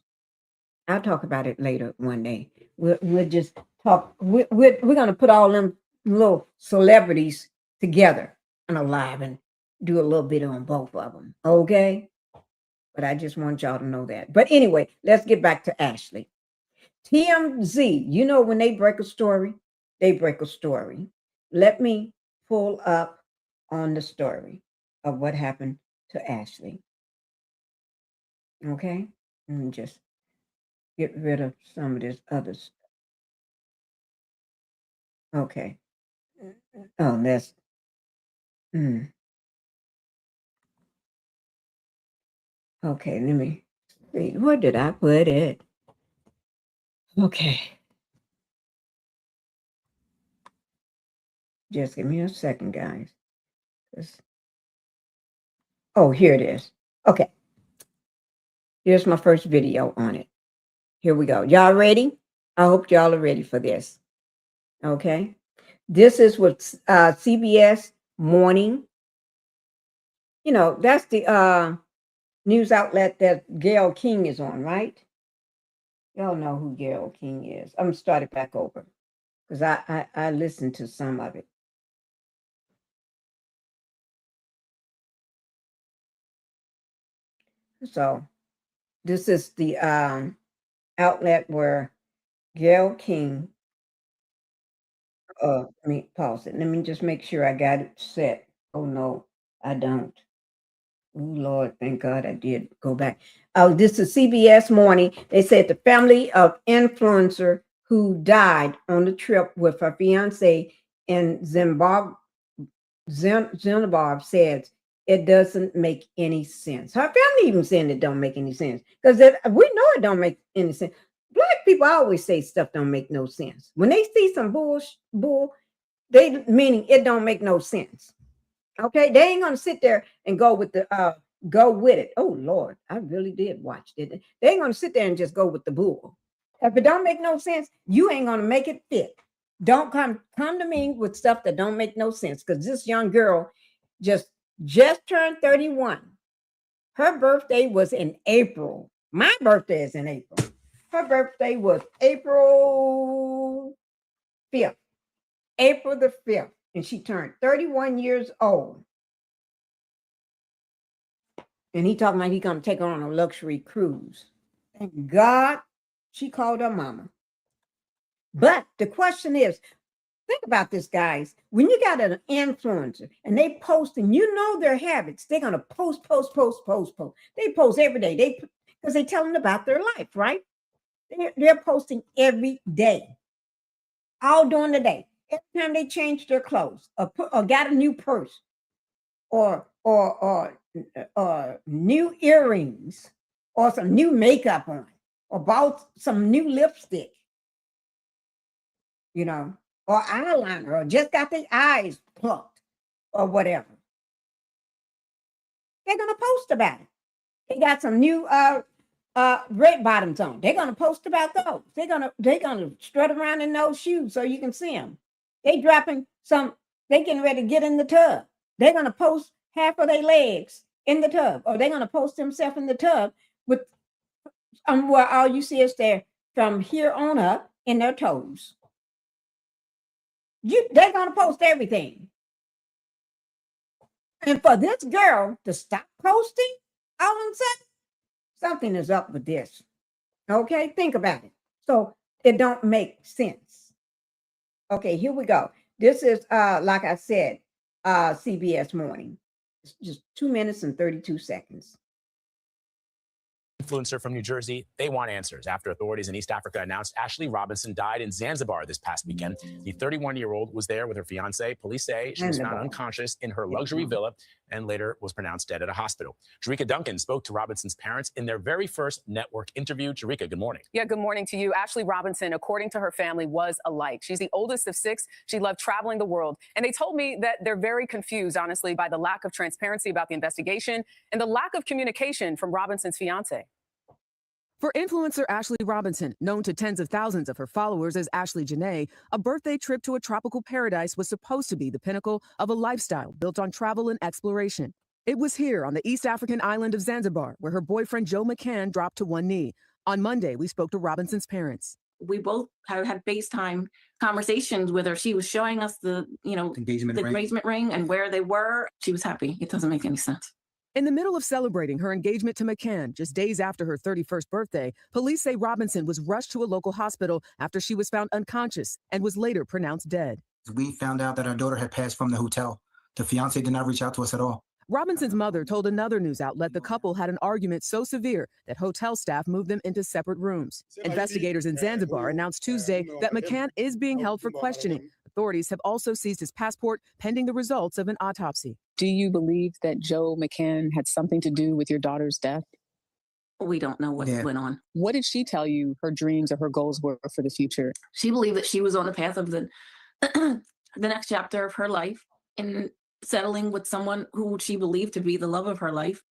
I'll talk about it later one day. We'll just talk. We're going to put all them little celebrities together and alive and do a little bit on both of them. Okay? But I just want y'all to know that. But anyway, let's get back to Ashlee. TMZ, when they break a story, they break a story. Let me pull up on the story of what happened to Ashlee. Okay? And just get rid of some of this others. Okay. Oh, that's. Okay, let me see. Where did I put it? Okay. Just give me a second, guys. Oh, here it is. Okay. Here's my first video on it. Here we go. Y'all ready? I hope y'all are ready for this. Okay. This is what CBS Morning. That's the news outlet that Gayle King is on, right? Y'all know who Gayle King is. I'm gonna start it back over because I listened to some of it. So this is the outlet where Gayle King. Let me pause it. Let me just make sure I got it set. Oh no, I don't. Oh Lord, thank God I did go back. Oh, this is CBS Morning. They said the family of influencer who died on the trip with her fiance in Zimbabwe, Zanzibar, says it doesn't make any sense. Her family even saying it don't make any sense because we know it don't make any sense. Black people always say stuff don't make no sense. When they see some bull, they meaning it don't make no sense. Okay, they ain't gonna sit there and go with it. Oh Lord, I really did watch it. They ain't gonna sit there and just go with the bull. If it don't make no sense, you ain't gonna make it fit. Don't come to me with stuff that don't make no sense. Because this young girl just turned 31. Her birthday was in April. My birthday is in April. Her birthday was April 5th. April the 5th. And she turned 31 years old. And he talking like he gonna take her on a luxury cruise. Thank God she called her mama. But the question is, think about this, guys. When you got an influencer and they post, and you know their habits, they're gonna post. They post every day. Because they telling about their life, right? They're posting every day, all during the day. Every time they change their clothes or got a new purse or new earrings or some new makeup on or bought some new lipstick, or eyeliner or just got their eyes plucked or whatever. They're going to post about it. They got some new red bottoms on. They're going to post about those. They're going to strut around in those shoes so you can see them. They getting ready to get in the tub. They're going to post half of their legs in the tub, or they're going to post themselves in the tub with where all you see is there from here on up in their toes. They're going to post everything. And for this girl to stop posting all of a sudden, something is up with this. Okay, think about it. So it don't make sense. Okay, here we go. This is, like I said, CBS Morning. It's just 2 minutes and 32 seconds.
Influencer from New Jersey, they want answers after authorities in East Africa announced Ashlee Robinson died in Zanzibar this past weekend. The 31-year-old was there with her fiance. Police say she was found unconscious in her luxury villa and later was pronounced dead at a hospital. Jerika Duncan spoke to Robinson's parents in their very first network interview. Jerika, good morning.
Yeah, good morning to you. Ashlee Robinson, according to her family, was a light. She's the oldest of 6. She loved traveling the world. And they told me that they're very confused, honestly, by the lack of transparency about the investigation and the lack of communication from Robinson's fiance.
For influencer Ashlee Robinson, known to tens of thousands of her followers as Ashlee Jenae, a birthday trip to a tropical paradise was supposed to be the pinnacle of a lifestyle built on travel and exploration. It was here on the East African island of Zanzibar where her boyfriend Joe McCann dropped to one knee. On Monday, we spoke to Robinson's parents.
We both had FaceTime conversations with her. She was showing us the engagement ring and where they were. She was happy. It doesn't make any sense.
In the middle of celebrating her engagement to McCann, just days after her 31st birthday, police say Robinson was rushed to a local hospital after she was found unconscious and was later pronounced dead.
We found out that our daughter had passed from the hotel. The fiance did not reach out to us at all.
Robinson's mother told another news outlet the couple had an argument so severe that hotel staff moved them into separate rooms. Investigators in Zanzibar announced Tuesday that McCann is being held for questioning. Authorities have also seized his passport pending the results of an autopsy.
Do you believe that Joe McCann had something to do with your daughter's death?
We don't know what went on.
What did she tell you her dreams or her goals were for the future?
She believed that she was on the path of the next chapter of her life in settling with someone who she believed to be the love of her life.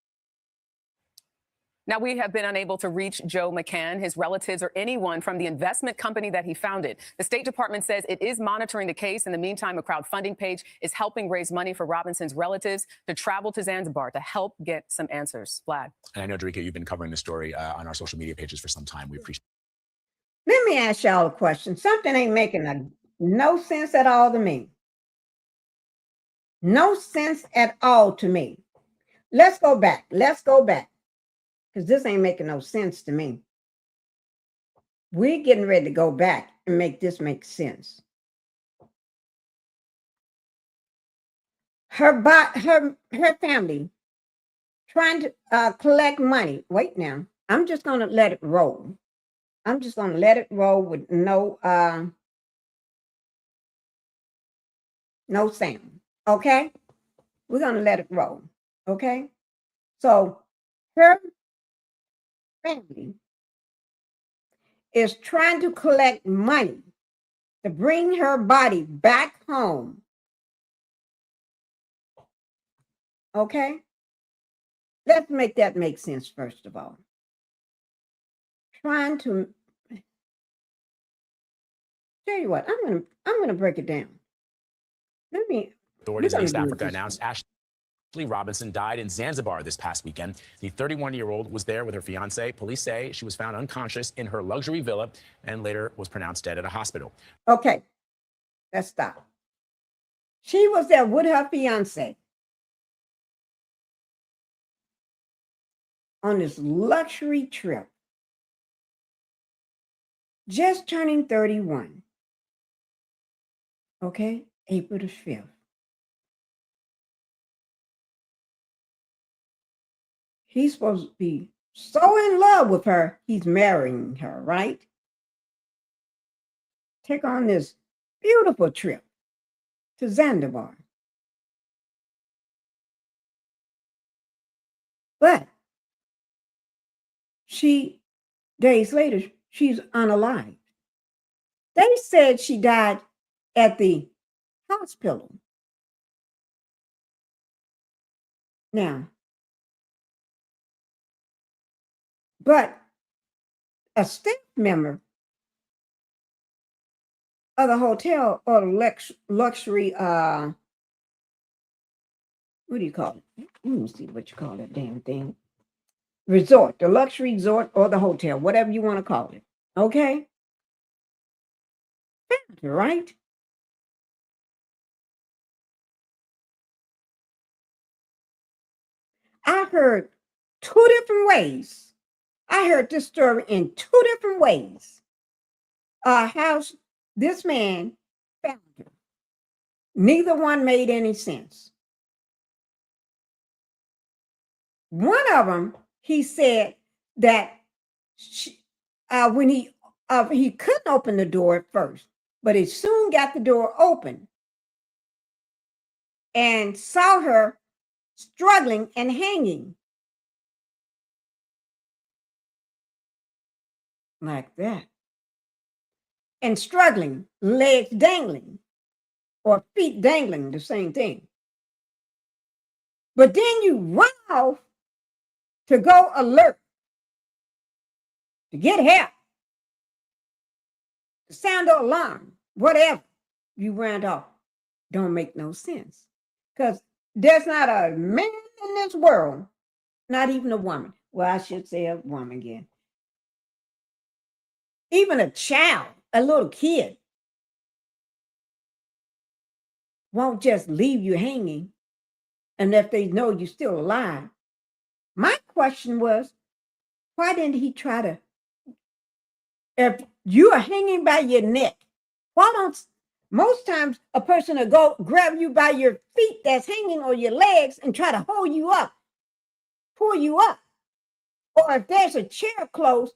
Now, we have been unable to reach Joe McCann, his relatives, or anyone from the investment company that he founded. The State Department says it is monitoring the case. In the meantime, a crowdfunding page is helping raise money for Robinson's relatives to travel to Zanzibar to help get some answers. Vlad.
And I know, Jerika, you've been covering this story on our social media pages for some time. We appreciate
Let me ask y'all a question. Something ain't making no sense at all to me. No sense at all to me. Let's go back. Let's go back. Because this ain't making no sense to me. We're getting ready to go back and make this make sense. Her family trying to collect money. Wait now. I'm just going to let it roll. I'm just going to let it roll with no sound. Okay? We're going to let it roll. Okay? So her family is trying to collect money to bring her body back home. Okay? Let's make that make sense first of all. Trying to tell you what, I'm gonna break it down.
Authorities in East Africa announced Ashlee Robinson died in Zanzibar this past weekend. The 31-year-old was there with her fiance. Police say she was found unconscious in her luxury villa and later was pronounced dead at a hospital.
Okay, let's stop. She was there with her fiance on this luxury trip, just turning 31. Okay, April the 5th. He's supposed to be so in love with her, he's marrying her, right? Take on this beautiful trip to Zanzibar. But days later, she's unalive. They said she died at the hospital. Now, but a staff member of the hotel or luxury, what do you call it? Let me see what you call that damn thing. Resort, the luxury resort or the hotel, whatever you want to call it. Okay? Right? I heard two different ways. I heard this story in two different ways. How this man found her. Neither one made any sense. One of them, he said that when he couldn't open the door at first, but he soon got the door open and saw her struggling and hanging like that, and struggling, legs dangling or feet dangling, the same thing. But then you run off to go alert, to get help, to sound the alarm, whatever. You ran off. Don't make no sense. Because there's not a man in this world, not even a woman. Well, I should say a woman again. Even a child, a little kid, won't just leave you hanging unless they know you're still alive. My question was, why didn't he try to, if you are hanging by your neck, why don't, most times a person will go grab you by your feet that's hanging or your legs and try to hold you up, pull you up. Or if there's a chair close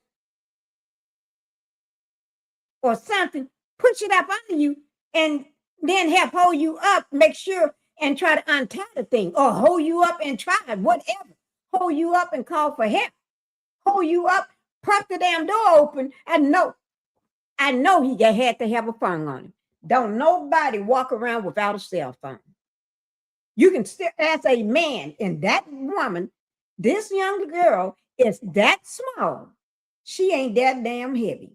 or something, push it up under you and then help hold you up, make sure, and try to untie the thing, or hold you up and try whatever. Hold you up and call for help. Hold you up, prop the damn door open. I know he had to have a phone on him. Don't nobody walk around without a cell phone. You can still, as a man, and that woman, this young girl is that small. She ain't that damn heavy.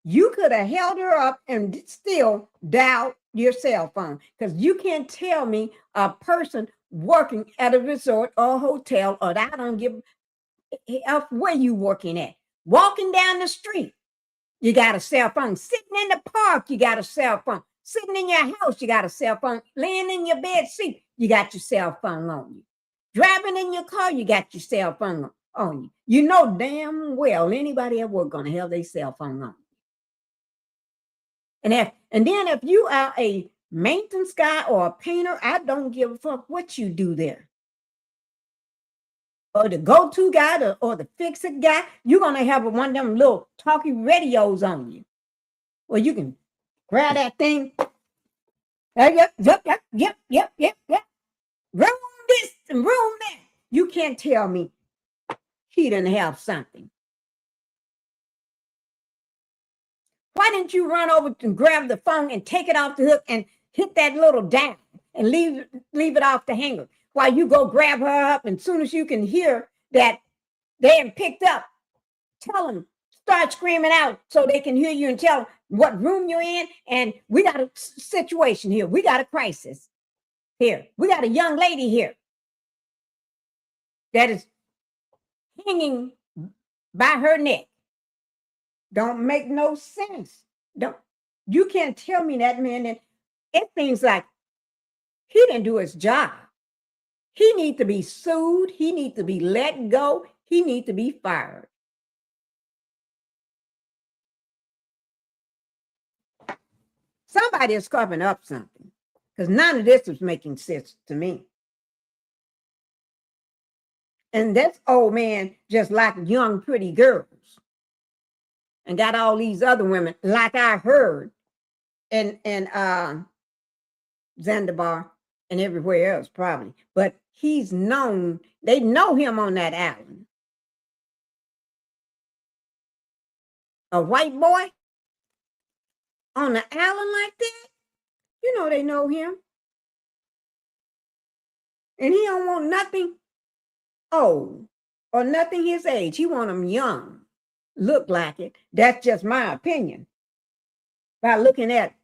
You could have held her up and still dialed your cell phone, because you can't tell me a person working at a resort or hotel, or I don't give where you working at. Walking down the street, you got a cell phone. Sitting in the park, you got a cell phone. Sitting in your house, you got a cell phone. Laying in your bed seat, you got your cell phone on you. Driving in your car, you got your cell phone on you. You know damn well anybody at work gonna have their cell phone on. And then if you are a maintenance guy or a painter, I don't give a fuck what you do there. Or the go-to guy or the fix-it guy, you're gonna have one of them little talkie radios on you. Well, you can grab that thing. Yep. Room this and room that. You can't tell me he didn't have something. Why didn't you run over and grab the phone and take it off the hook and hit that little dial and leave it off the hanger while you go grab her up, and as soon as you can hear that they have picked up, tell them, start screaming out so they can hear you and tell them what room you're in, and we got a situation here. We got a crisis here. We got a young lady here that is hanging by her neck. Don't make no sense. You can't tell me that, man. And it seems like he didn't do his job. He needs to be sued. He needs to be let go. He needs to be fired. Somebody is covering up something, because none of this is making sense to me. And this old man just like young, pretty girls, and got all these other women, like I heard in Zanzibar and everywhere else, probably. But he's known, they know him on that island. A white boy on the island like that, you know they know him. And he don't want nothing old or nothing his age. He want them young. Look like it. That's just my opinion. By looking at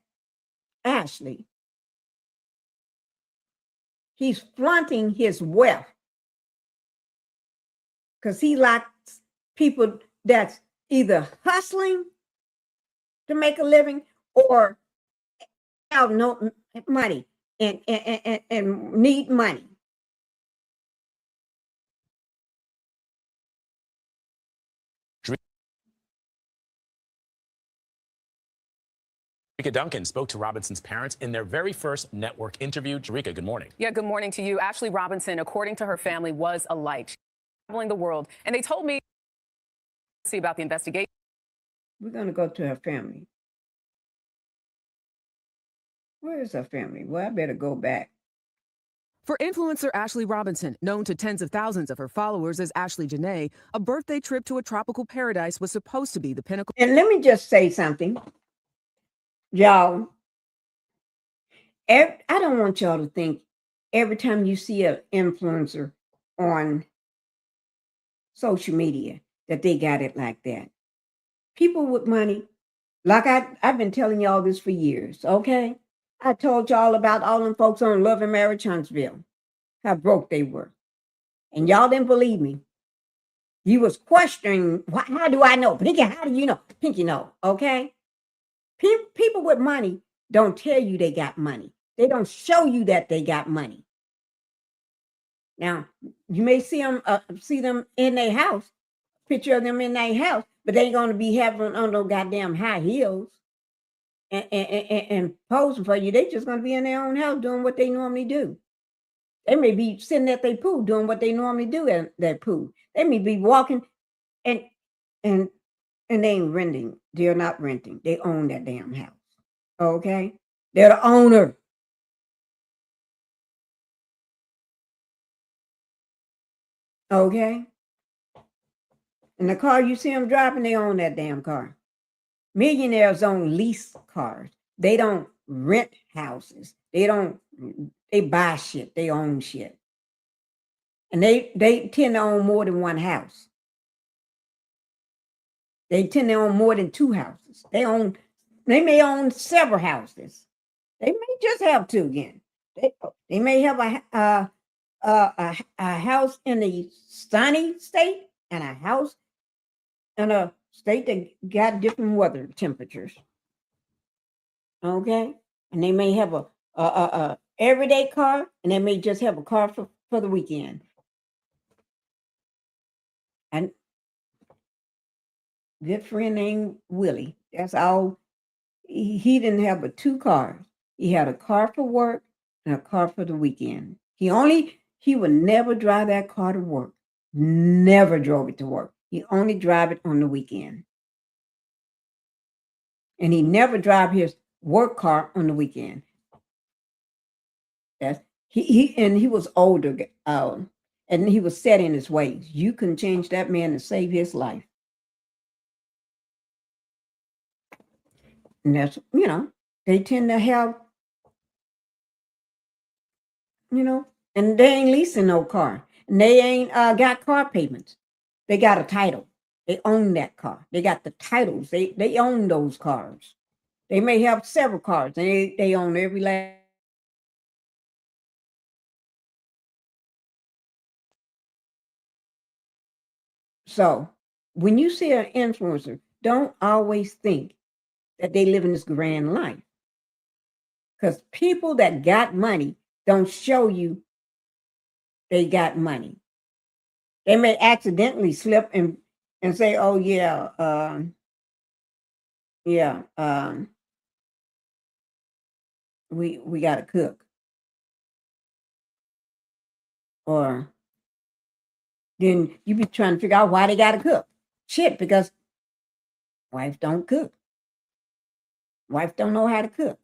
Ashlee, he's flaunting his wealth because he likes people that's either hustling to make a living or have no money and need money.
Jericka Duncan spoke to Robinson's parents in their very first network interview. Jericka, good morning.
Yeah, good morning to you. Ashlee Robinson, according to her family, was a light. She's traveling the world. And they told me about the investigation.
We're going to go to her family. Where is her family? Well, I better go back.
For influencer Ashlee Robinson, known to tens of thousands of her followers as Ashlee Jenae, a birthday trip to a tropical paradise was supposed to be the pinnacle.
And let me just say something. Y'all, I don't want y'all to think every time you see an influencer on social media that they got it like that. People with money, like I've been telling y'all this for years, okay? I told y'all about all them folks on Love and Marriage Huntsville, how broke they were. And y'all didn't believe me. You was questioning, how do I know? Pinky, how do you know? Pinky know, okay? People with money don't tell you they got money. They don't show you that they got money. Now, you may see them in their house, picture of them in their house, but they ain't going to be having on no goddamn high heels and posing for you. They just going to be in their own house doing what they normally do. They may be sitting at their pool doing what they normally do at their pool. They may be walking and they ain't renting. They're not renting. They own that damn house. Okay? They're the owner. Okay? And the car you see them driving, they own that damn car. Millionaires own lease cars. They don't rent houses. They buy shit. They own shit. And they tend to own more than one house. They tend to own more than two houses. They may own several houses. They may just have two again. They may have a house in the sunny state and a house in a state that got different weather temperatures. Okay, and they may have a everyday car, and they may just have a car for the weekend. And good friend named Willie. That's all. He didn't have but 2 cars. He had a car for work and a car for the weekend. He would never drive that car to work. Never drove it to work. He only drive it on the weekend. And he never drive his work car on the weekend. That's he was older, and he was set in his ways. You can change that man and save his life. And that's, they tend to have, and they ain't leasing no car. And they ain't got car payments. They got a title. They own that car. They got the titles. They own those cars. They may have several cars. And they own every last. So when you see an influencer, don't always think that they live in this grand life. Because people that got money don't show you they got money. They may accidentally slip and say, oh, yeah, we got to cook. Or then you be trying to figure out why they got to cook. Shit, because wife don't cook. Wife don't know how to cook.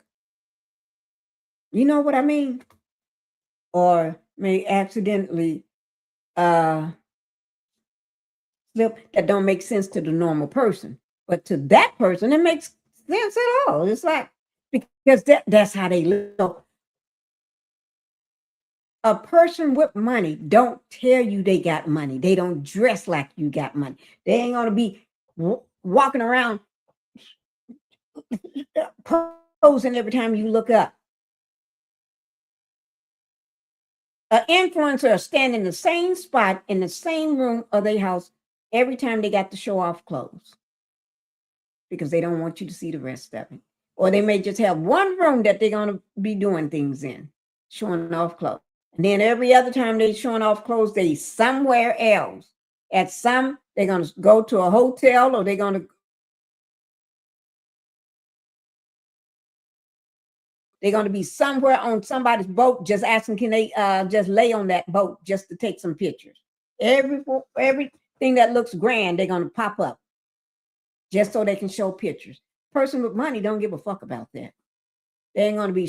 You know what I mean? Or may accidentally slip that don't make sense to the normal person. But to that person, it makes sense at all. It's like, because that's how they live. So a person with money don't tell you they got money. They don't dress like you got money. They ain't going to be walking around posing every time you look up. An influencer stand in the same spot in the same room of their house every time they got to show off clothes, because they don't want you to see the rest of it. Or they may just have one room that they're going to be doing things in, showing off clothes. And then every other time they're showing off clothes, they somewhere else. They're going to go to a hotel, or they're going to be somewhere on somebody's boat, just asking, can they just lay on that boat just to take some pictures? Everything that looks grand, they're going to pop up just so they can show pictures. Person with money don't give a fuck about that. They ain't going to be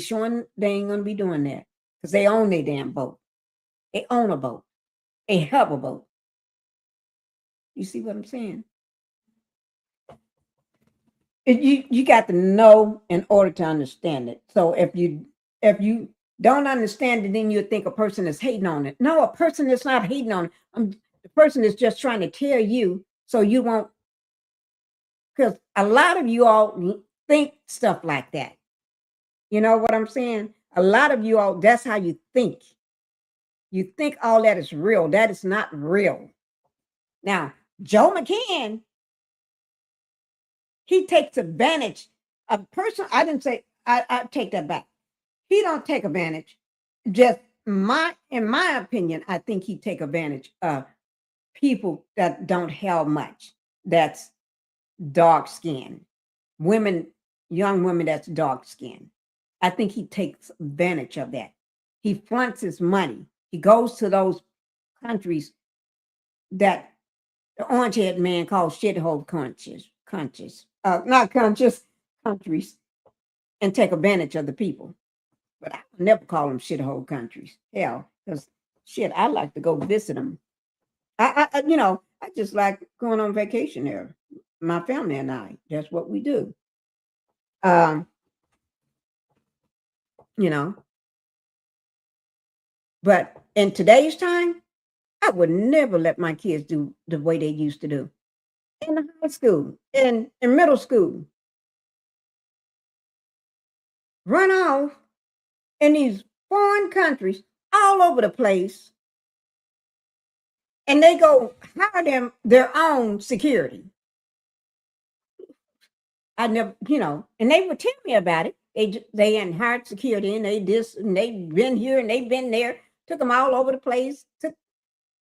doing that because they own their damn boat. They own a boat, a hover boat. You see what I'm saying? You got to know in order to understand it. So if you don't understand it, then you think a person is hating on it. No, a person is not hating on it. The person is just trying to tell you so you won't. Because a lot of you all think stuff like that. You know what I'm saying? A lot of you all, that's how you think. You think all that is real. That is not real. Now, Joe McCann, he takes advantage of a person. I didn't say, I take that back. He don't take advantage. Just in my opinion, I think he take advantage of people that don't have much. That's dark skin. Women, young women that's dark skin. I think he takes advantage of that. He fronts his money. He goes to those countries that the orange-haired man calls shithole countries, countries, and take advantage of the people. But I never call them shithole countries. Hell, because shit, I like to go visit them. I just like going on vacation there. My family and I, that's what we do. But in today's time, I would never let my kids do the way they used to do. In high school, in middle school, run off in these foreign countries all over the place, and they go hire them their own security. I never, and they would tell me about it. They hadn't hired security and they this and they've been here and they've been there. Took them all over the place. Took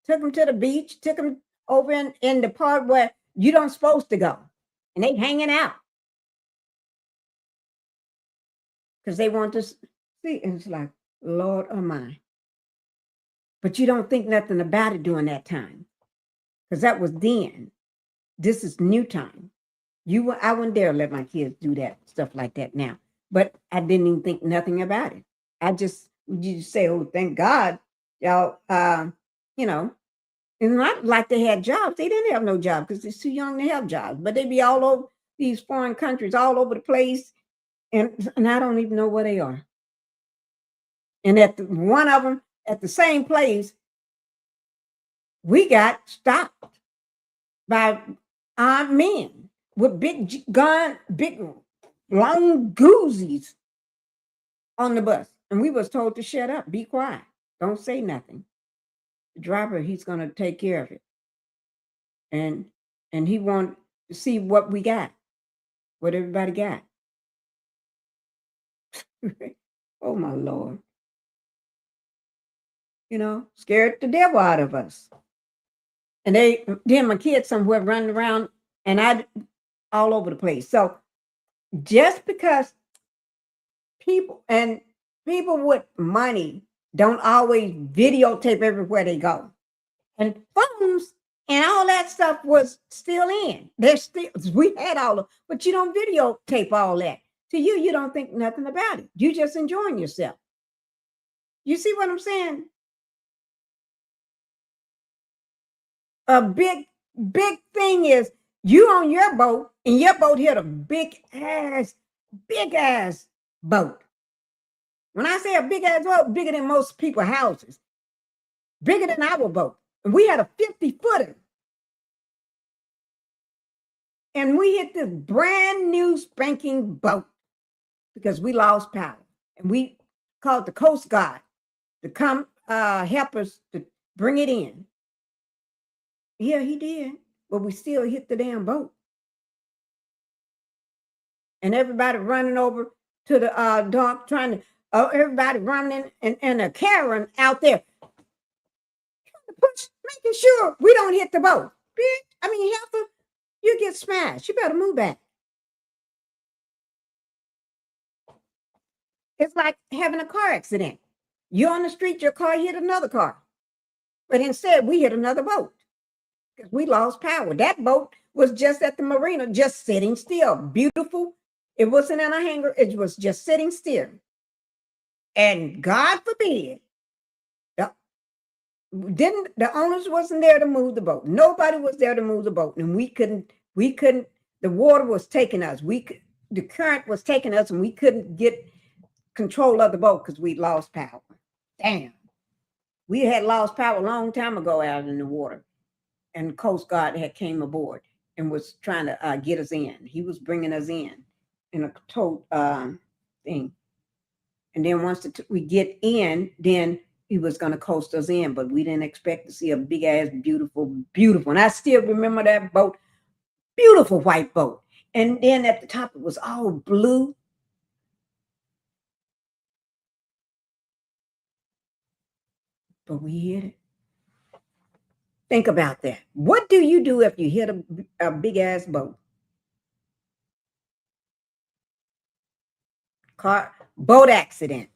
them to the beach. Took them over in the part where you don't supposed to go, and they hanging out because they want to see. And it's like, Lord of mine. But you don't think nothing about it during that time, because that was then. This is new time. I wouldn't dare let my kids do that stuff like that now. But I didn't even think nothing about it. You say, oh, thank God, y'all. It's not like they had jobs. They didn't have no job because they're too young to have jobs. But they be all over these foreign countries, all over the place, and I don't even know where they are. And one of them at the same place, we got stopped by armed men with big gun, big long Uzis on the bus. And we was told to shut up, be quiet, don't say nothing. The driver, he's going to take care of it. And he wanted to see what we got, what everybody got. Oh, my Lord. Scared the devil out of us. And then my kids somewhere running around and I all over the place. So just because people with money don't always videotape everywhere they go, and phones and all that stuff was still in. We had all of, but you don't videotape all that. To you don't think nothing about it. You just enjoying yourself. You see what I'm saying? A big thing is you on your boat and your boat hit a big ass boat. When I say a big ass boat, bigger than most people's houses, bigger than our boat. And we had a 50-footer. And we hit this brand new spanking boat because we lost power. And we called the Coast Guard to come help us to bring it in. Yeah, he did. But we still hit the damn boat. And everybody running over to the dock, everybody running and a Karen out there, making sure we don't hit the boat. Bitch, you get smashed. You better move back. It's like having a car accident. You're on the street, your car hit another car. But instead, we hit another boat because we lost power. That boat was just at the marina, just sitting still. Beautiful. It wasn't in a hangar. It was just sitting still. And God forbid, the owners wasn't there to move the boat. Nobody was there to move the boat. And we couldn't, the water was taking us. The current was taking us and we couldn't get control of the boat because we lost power. Damn. We had lost power a long time ago out in the water. And Coast Guard had came aboard and was trying to get us in. He was bringing us in a tote thing. And then once we get in, then he was going to coast us in, but we didn't expect to see a big ass, beautiful. And I still remember that boat, beautiful white boat. And then at the top, it was all blue. But we hit it. Think about that. What do you do if you hit a big ass boat? Boat accident.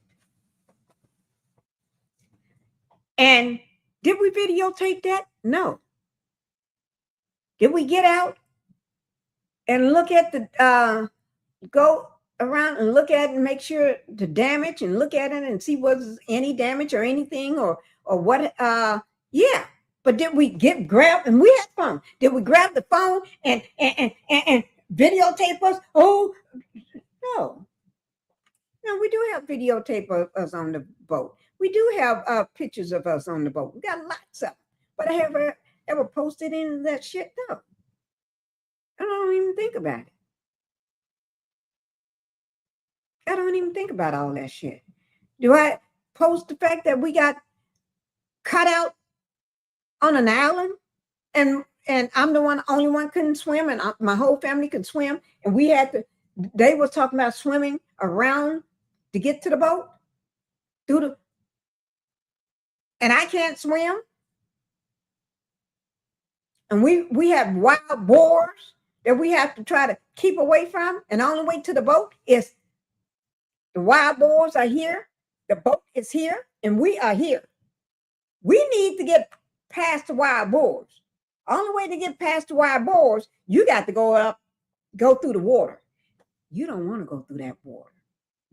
And did we videotape that? No. Did we get out and look at go around and look at it and make sure the damage and look at it and see was any damage or anything or what? Yeah. But did we grab, and we had phone. Did we grab the phone and videotape us? Oh, no. No, we do have videotape of us on the boat. We do have pictures of us on the boat. We got lots of them. But I have ever posted any of that shit? No. I don't even think about it. I don't even think about all that shit. Do I post the fact that we got cut out on an island and and I'm the only one couldn't swim, and my whole family could swim, and they was talking about swimming around to get to the boat, and I can't swim. And we have wild boars that we have to try to keep away from, and the only way to the boat is the wild boars are here, the boat is here, and we are here. We need to get past the wild boars. Only way to get past the wild boars, you got to go through the water. You don't want to go through that water.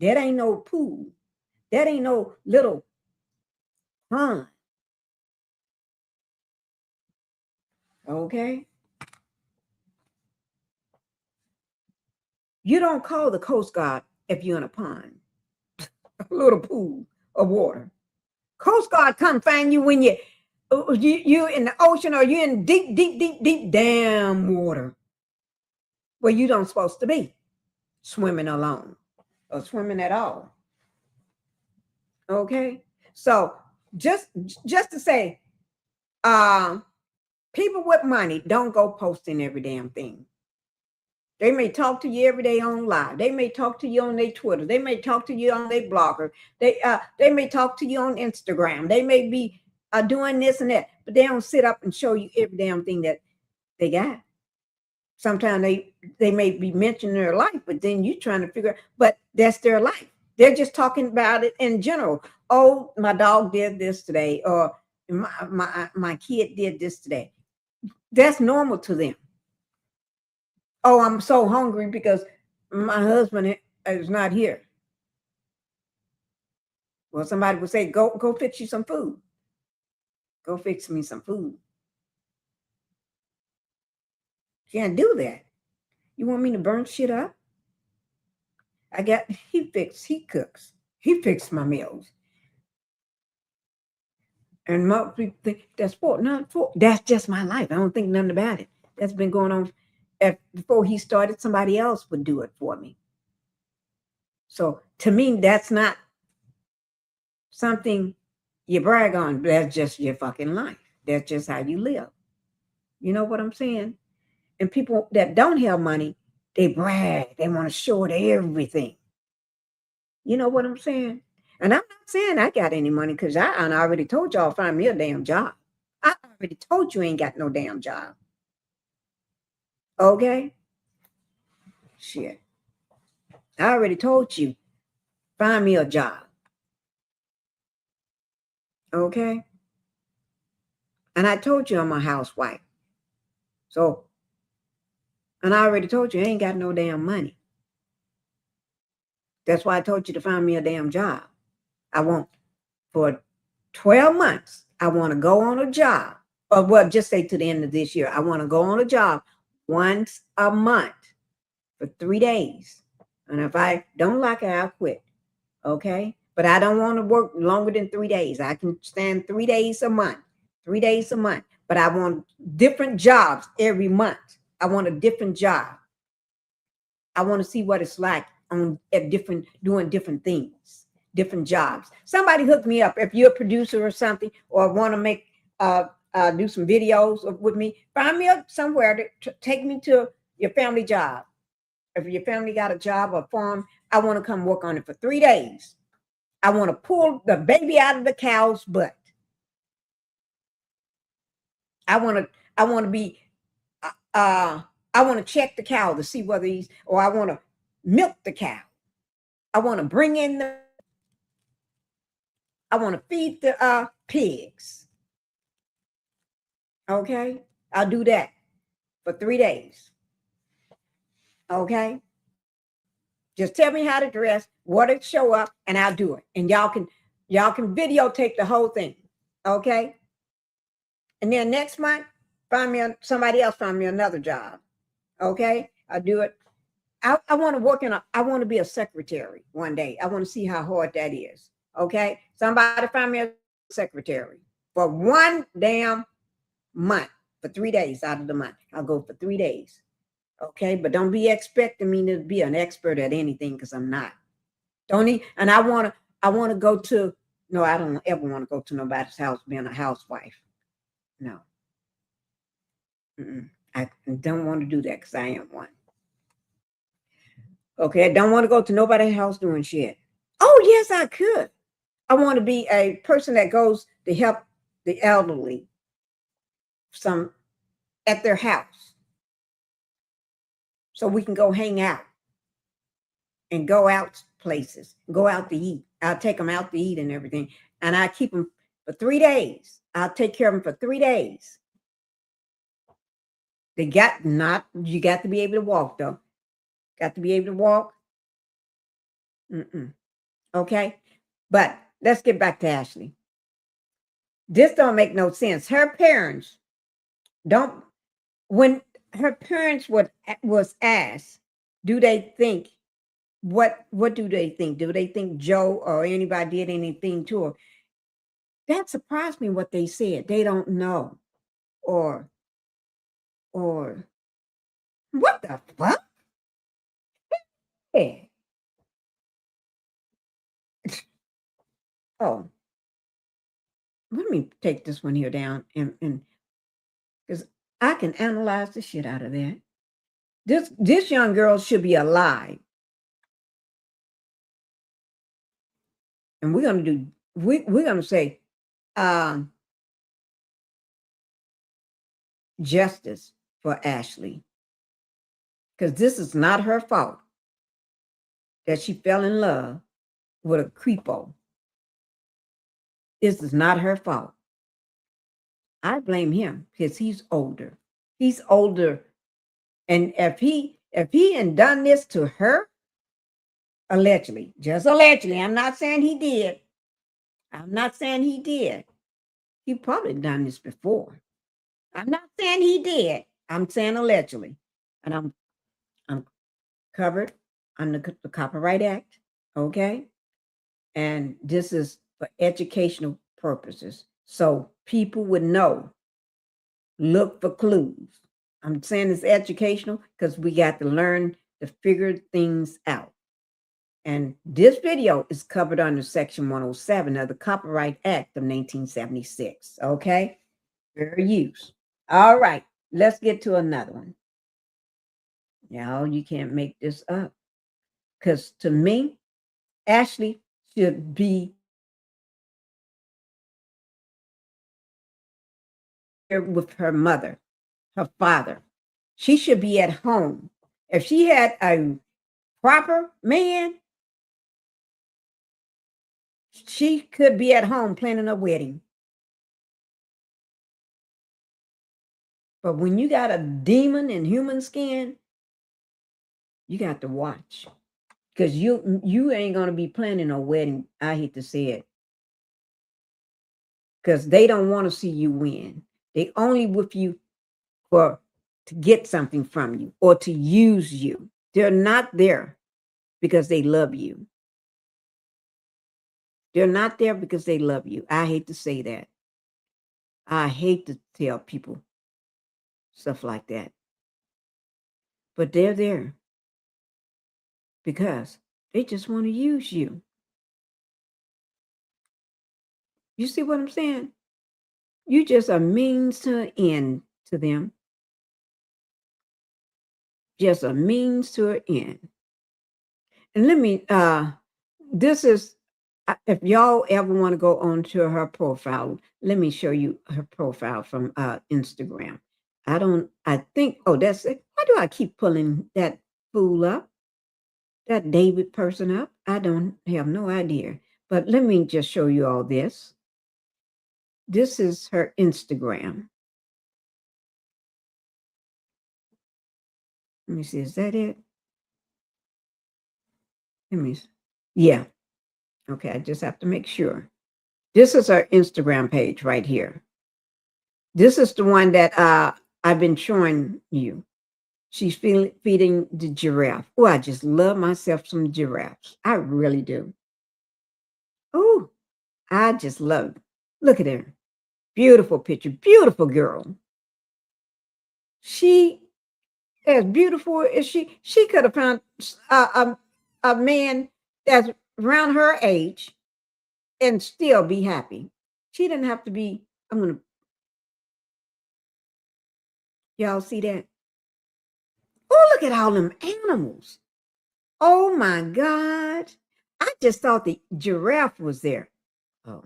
That ain't no pool. That ain't no little pond. Okay? You don't call the Coast Guard if you're in a pond, a little pool of water. Coast Guard come find you when you're in the ocean, or you're in deep damn water where you don't supposed to be swimming alone or swimming at all. Okay? So just to say, people with money don't go posting every damn thing. They may talk to you every day on live. They may talk to you on their Twitter. They may talk to you on their blogger. They may talk to you on Instagram. They may be doing this and that, but they don't sit up and show you every damn thing that they got. Sometimes they may be mentioning their life, but then you're trying to figure out, but that's their life. They're just talking about it in general. Oh, my dog did this today, or my kid did this today. That's normal to them. Oh, I'm so hungry because my husband is not here. Well, somebody would say, go fix you some food. Go fix me some food. Can't do that. You want me to burn shit up? He cooks. He fixed my meals. And most people think that's sport. Not sport. That's just my life. I don't think nothing about it. That's been going on. Before he started, somebody else would do it for me. So to me, that's not something you brag on. That's just your fucking life. That's just how you live. You know what I'm saying? And people that don't have money, they brag. They want to show it everything. You know what I'm saying? And I'm not saying I got any money, because I already told y'all, find me a damn job. I already told you ain't got no damn job. Okay? Shit. I already told you, find me a job. Okay? And I told you I'm a housewife. So, and I already told you I ain't got no damn money. That's why I told you to find me a damn job. I want, for 12 months, I want to go on a job. Or well, just say to the end of this year, I want to go on a job once a month for 3 days. And if I don't like it, I'll quit. Okay? But I don't want to work longer than 3 days. I can stand 3 days a month. 3 days a month. But I want different jobs every month. I want a different job. I want to see what it's like doing different things, different jobs. Somebody hook me up. If you're a producer or something, or want to make do some videos with me, find me up somewhere to take me to your family job. If your family got a job or farm, I want to come work on it for 3 days. I want to pull the baby out of the cow's butt. I want to check the cow to see whether or I want to milk the cow. I want to bring in I want to feed the pigs. Okay? I'll do that for 3 days. Okay? Just tell me how to dress, what to show up, and I'll do it. And y'all can videotape the whole thing. Okay? And then next month, somebody else find me another job. Okay? I'll do it. I want to I want to be a secretary one day. I want to see how hard that is. Okay? Somebody find me a secretary for 1 damn month, for 3 days out of the month. I'll go for 3 days. Okay? But don't be expecting me to be an expert at anything, because I'm not. And I want to go to, no, I don't ever want to go to nobody's house being a housewife. No. I don't want to do that because I am one. Okay, I don't want to go to nobody's house doing shit. Oh, yes, I could. I want to be a person that goes to help the elderly at their house, so we can go hang out and go out places, go out to eat. I'll take them out to eat and everything, and I keep them for 3 days. I'll take care of them for 3 days. You got to be able to walk, though. Got to be able to walk. Okay, but let's get back to Ashlee. This don't make no sense. Her parents don't. When her parents was asked, do they think what do they think? Do they think Joe or anybody did anything to her? That surprised me what they said. They don't know, or what the fuck? Yeah. Oh, let me take this one here down and because I can analyze the shit out of that. This young girl should be alive. And we're gonna say justice for Ashlee. Because this is not her fault that she fell in love with a creepo. This is not her fault. I blame him because he's older. He's older. And if he had done this to her, allegedly, just allegedly, I'm not saying he did. I'm not saying he did. He probably done this before. I'm not saying he did. I'm saying allegedly. And I'm covered under the Copyright Act, okay? And this is for educational purposes. So people would know, look for clues. I'm saying it's educational because we got to learn to figure things out. And this video is covered under Section 107 of the Copyright Act of 1976, okay? Fair use. All right, let's get to another one. Now, you can't make this up. Because to me, Ashlee should be here with her mother, her father. She should be at home. If she had a proper man, she could be at home planning a wedding. But when you got a demon in human skin, you got to watch. Because you ain't going to be planning a wedding. I hate to say it. Because they don't want to see you win. They only with you to get something from you or to use you. They're not there because they love you. They're not there because they love you. I hate to say that. I hate to tell people stuff like that. But they're there because they just want to use you. You see what I'm saying? You just a means to an end to them. Just a means to an end. And let me, this is, if y'all ever want to go on to her profile, let me show you her profile from Instagram. I think, oh, that's it. Why do I keep pulling that fool up? That David person up? I don't have no idea. But let me just show you all this. This is her Instagram. Let me see, is that it? Let me, yeah. Okay, I just have to make sure. This is her Instagram page right here. This is the one that I've been showing you. She's feeding the giraffe. Oh, I just love myself some giraffes. I really do. Oh, I just love it. Look at her. Beautiful picture. Beautiful girl. She, as beautiful as she could have found a man that's around her age and still be happy. She didn't have to be, Y'all see that? Oh, look at all them animals. Oh my God. I just thought the giraffe was there. Oh,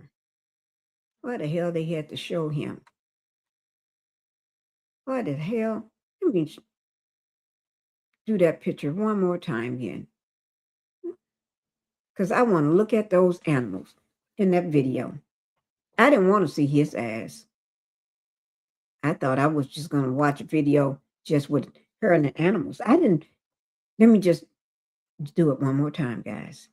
what the hell they had to show him? What the hell? Let me do that picture one more time again. Because I want to look at those animals in that video. I didn't want to see his ass. I thought I was just going to watch a video just with her and the animals. I didn't. Let me just do it one more time, guys.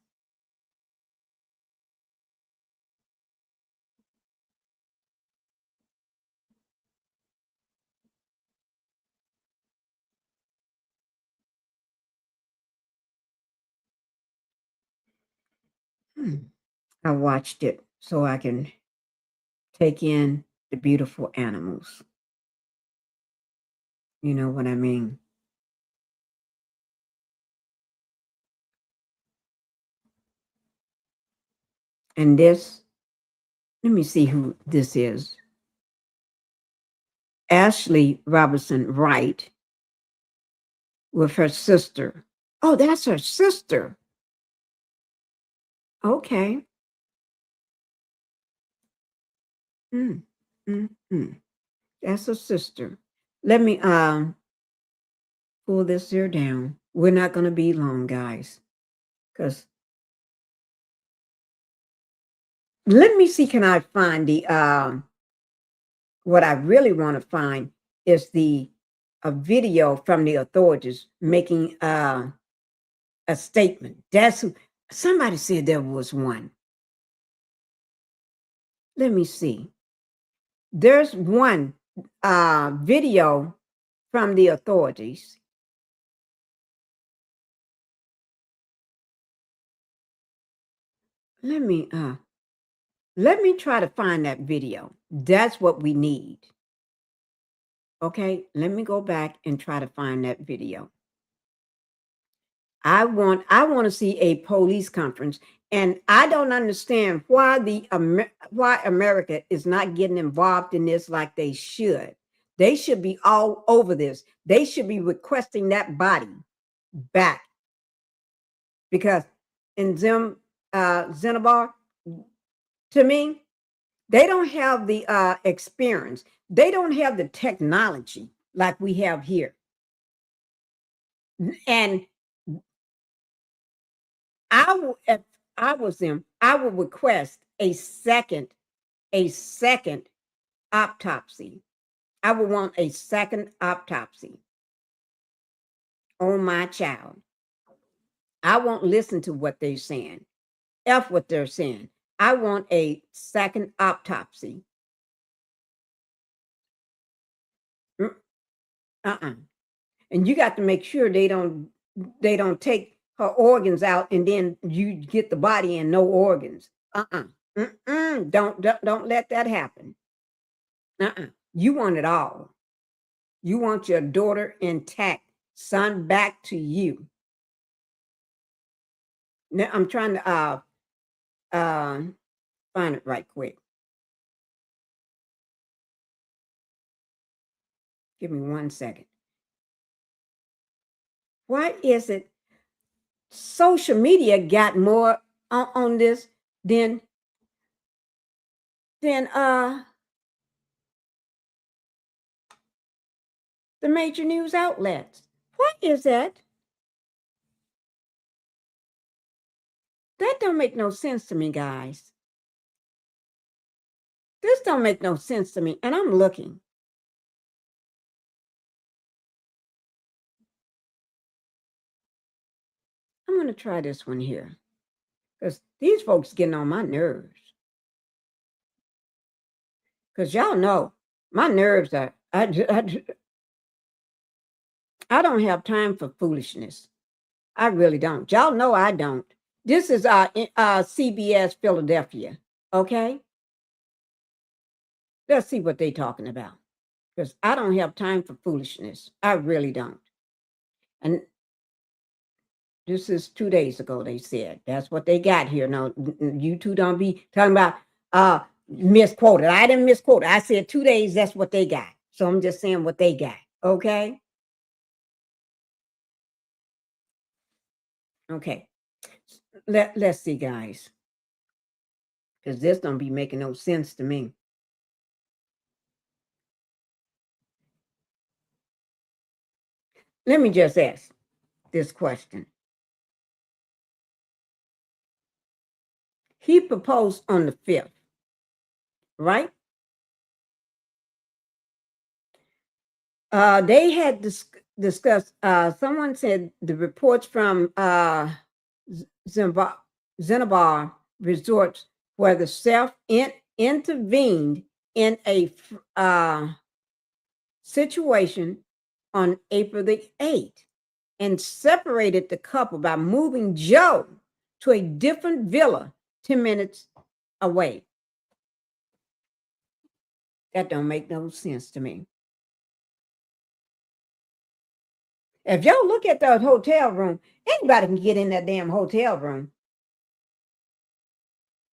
I watched it so I can take in the beautiful animals. You know what I mean? And this, let me see who this is. Ashlee Robinson Wright with her sister. Oh, that's her sister. Okay. That's her sister. Let me pull this here down. We're not going to be long, guys, because let me see, can I find the what I really want to find is a video from the authorities making a statement. That's who, somebody said there was one. Let me see. There's one video from the authorities. Let me try to find that video. That's what we need. Okay, let me go back and try to find that video. I want to see a police conference, and I don't understand why why America is not getting involved in this like they should. They should be all over this. They should be requesting that body back, because in ZANZIBAR, to me, they don't have the experience. They don't have the technology like we have here. And if I was them, I would request a second autopsy. I would want a second autopsy on my child. I won't listen to what they're saying. F what they're saying. I want a second autopsy. And you got to make sure they don't take her organs out and then you get the body and no organs. Don't let that happen. You want it all. You want your daughter intact, son, back to you. Now I'm trying to find it right quick. Give me 1 second. Why is it social media got more on this than the major news outlets? What is that? That don't make no sense to me, guys. This don't make no sense to me, and I'm looking. I'm going to try this one here, because these folks getting on my nerves. Because y'all know my nerves are, I don't have time for foolishness. I really don't. Y'all know I don't. This is CBS Philadelphia, okay? Let's see what they're talking about, because I don't have time for foolishness. I really don't. And this is 2 days ago, they said. That's what they got here. Now, you two don't be talking about misquoted. I didn't misquote. I said 2 days, that's what they got. So I'm just saying what they got. Okay. Okay. Let's see, guys. Because this don't be making no sense to me. Let me just ask this question. He proposed on the 5th, right? They had discussed, someone said the reports from ZANZIBAR resorts where the self intervened in a situation on April the 8th and separated the couple by moving Joe to a different villa 10 minutes away. That don't make no sense to me. If y'all look at the hotel room, anybody can get in that damn hotel room.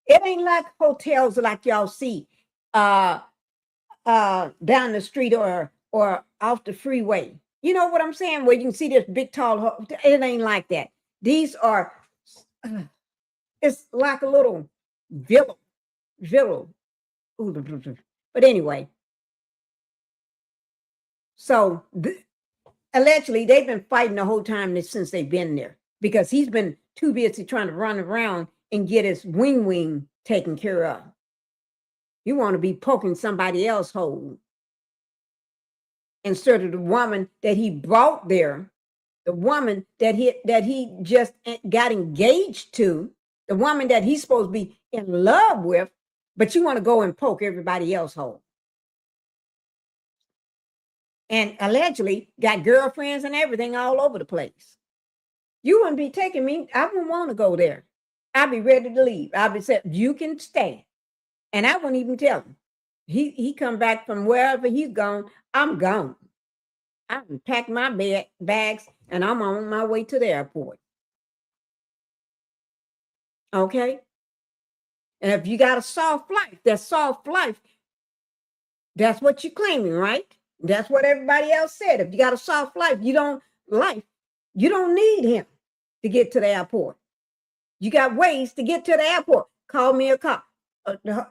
It ain't like hotels like y'all see down the street or off the freeway. You know what I'm saying? Where you can see this big tall, it ain't like that. These are, it's like a little villa. But anyway, so allegedly they've been fighting the whole time since they've been there because he's been too busy trying to run around and get his wing taken care of. You want to be poking somebody else's hole instead of the woman that he brought there, the woman that he just got engaged to, the woman that he's supposed to be in love with, but you want to go and poke everybody else's hole. And allegedly got girlfriends and everything all over the place. You wouldn't be taking me. I wouldn't want to go there. I'd be ready to leave. I'd be said, you can stay. And I wouldn't even tell him. He come back from wherever he's gone. I'm gone. I can pack my bags and I'm on my way to the airport. Okay? And if you got a soft life, that soft life, that's what you're claiming, right? That's what everybody else said. If you got a soft life, you don't need him to get to the airport. You got ways to get to the airport. Call me a car.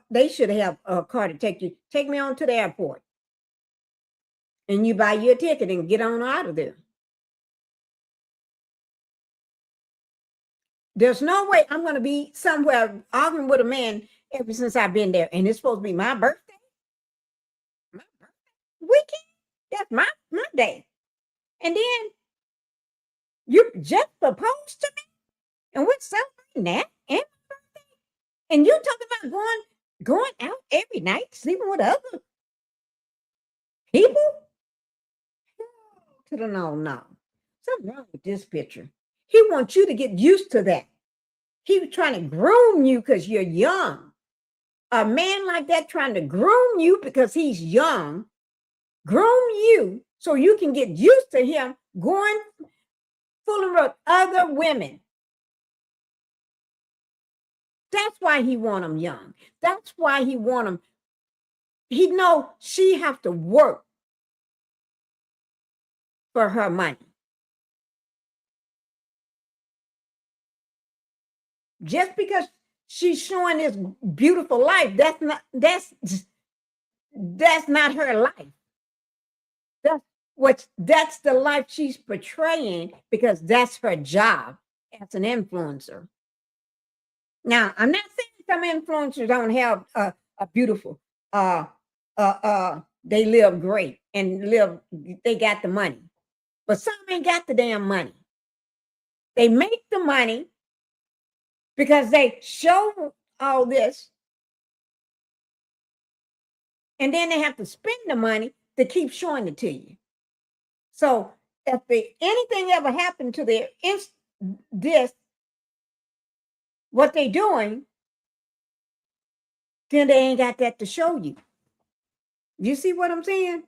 They should have a car to take me on to the airport. And you buy your ticket and get on out of there. There's no way I'm going to be somewhere arguing with a man ever since I've been there. And it's supposed to be my birthday. My birthday weekend. That's my day. And then you just proposed to me. And we're celebrating that and my birthday. And you're talking about going out every night, sleeping with other people? No. Something wrong with this picture. He wants you to get used to that. He was trying to groom you because you're young. A man like that trying to groom you because he's young, groom you so you can get used to him going fooling with other women. That's why he want them young. That's why he want them. He know she have to work for her money. Just because she's showing this beautiful life, that's not her life. That's the life she's portraying because that's her job as an influencer. Now, I'm not saying some influencers don't have a beautiful, they live great and they got the money, but some ain't got the damn money. They make the money because they show all this, and then they have to spend the money to keep showing it to you. So if anything ever happened to what they're doing, then they ain't got that to show you. You see what I'm saying?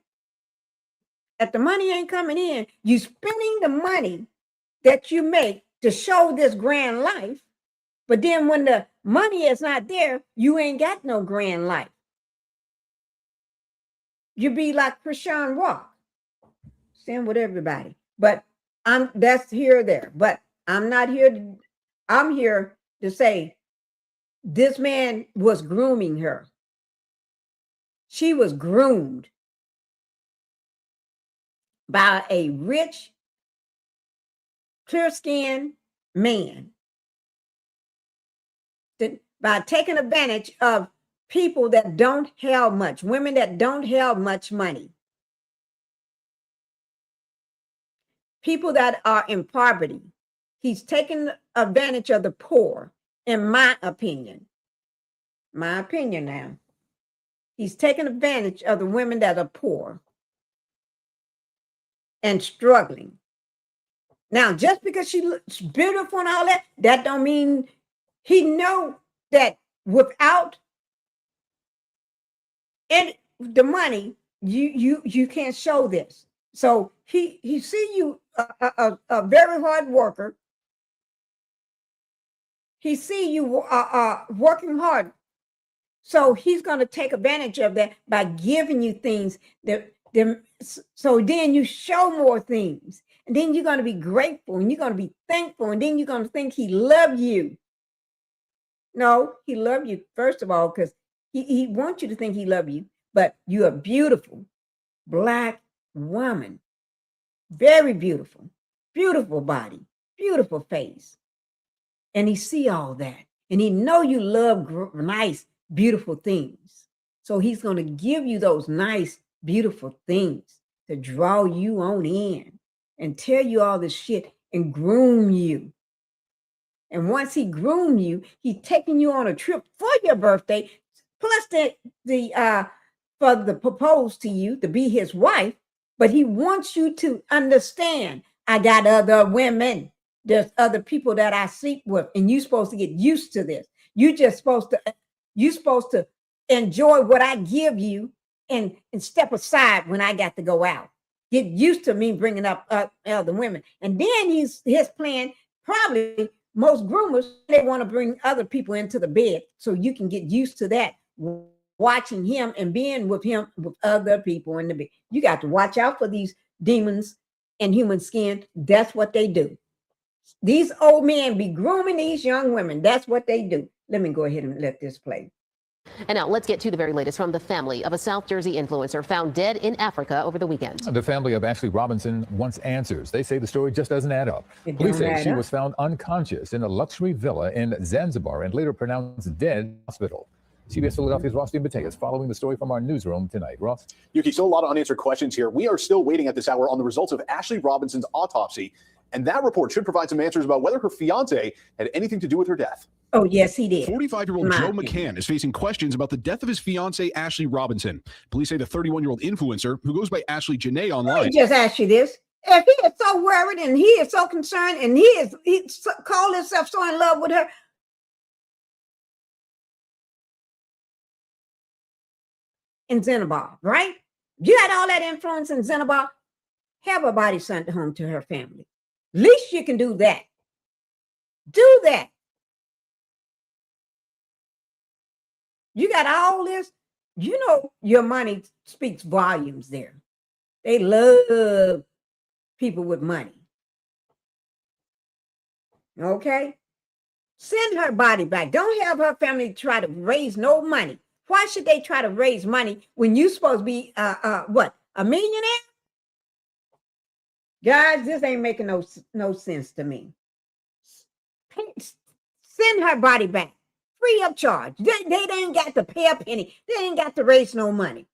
If the money ain't coming in, you spending the money that you make to show this grand life. But then when the money is not there, you ain't got no grand life. You be like Krishan Rock. Sin with everybody. But that's here or there. But I'm not here to, I'm here to say this man was grooming her. She was groomed by a rich, clear-skinned man by taking advantage of people that don't have much, women that don't have much money, people that are in poverty. He's taking advantage of the poor, in my opinion. My opinion now. He's taking advantage of the women that are poor and struggling. Now, just because she looks beautiful and all that, that don't mean he know that without the money, you can't show this. So he see you a very hard worker. He see you working hard. So he's going to take advantage of that by giving you things so then you show more things. And then you're going to be grateful and you're going to be thankful. And then you're going to think he loved you. No, he loved you, first of all, because he wants you to think he loved you. But you're a beautiful Black woman. Very beautiful. Beautiful body. Beautiful face. And he see all that. And he know you love nice, beautiful things. So he's going to give you those nice, beautiful things to draw you on in and tell you all this shit and groom you. And once he groomed you, he's taking you on a trip for your birthday, plus for the propose to you to be his wife. But he wants you to understand, I got other women. There's other people that I sleep with, and you're supposed to get used to this. You're supposed to enjoy what I give you and step aside when I got to go out. Get used to me bringing up other women. And then his plan, probably most groomers, they want to bring other people into the bed so you can get used to that, watching him and being with him with other people in the bed. You got to watch out for these demons in human skin. That's what they do. These old men be grooming these young women. That's what they do. Let me go ahead and let this play.
And now let's get to the very latest from the family of a South Jersey influencer found dead in Africa over the weekend.
The family of Ashlee Robinson wants answers. They say the story just doesn't add up. Police say she was found unconscious in a luxury villa in Zanzibar and later pronounced dead in hospital. CBS Philadelphia's Ross DeMatteis is following the story from our newsroom tonight. Ross?
Yuki, still a lot of unanswered questions here. We are still waiting at this hour on the results of Ashlee Robinson's autopsy. And that report should provide some answers about whether her fiance had anything to do with her death.
Oh, yes, he did.
45-year-old Joe McCann is facing questions about the death of his fiancée, Ashlee Robinson. Police say the 31-year-old influencer, who goes by Ashlee Jenae online.
Let me just ask you this. If he is so worried and he is so concerned and he called himself so in love with her, in Zanzibar, right? You had all that influence in Zanzibar. Have her body sent home to her family. At least you can do that. Do that. You got all this. You know your money speaks volumes there. They love people with money. Okay? Send her body back. Don't have her family try to raise no money. Why should they try to raise money when you're supposed to be, what, a millionaire? Guys, this ain't making no sense to me. Send her body back, free of charge. They ain't got to pay a penny. They ain't got to raise no money.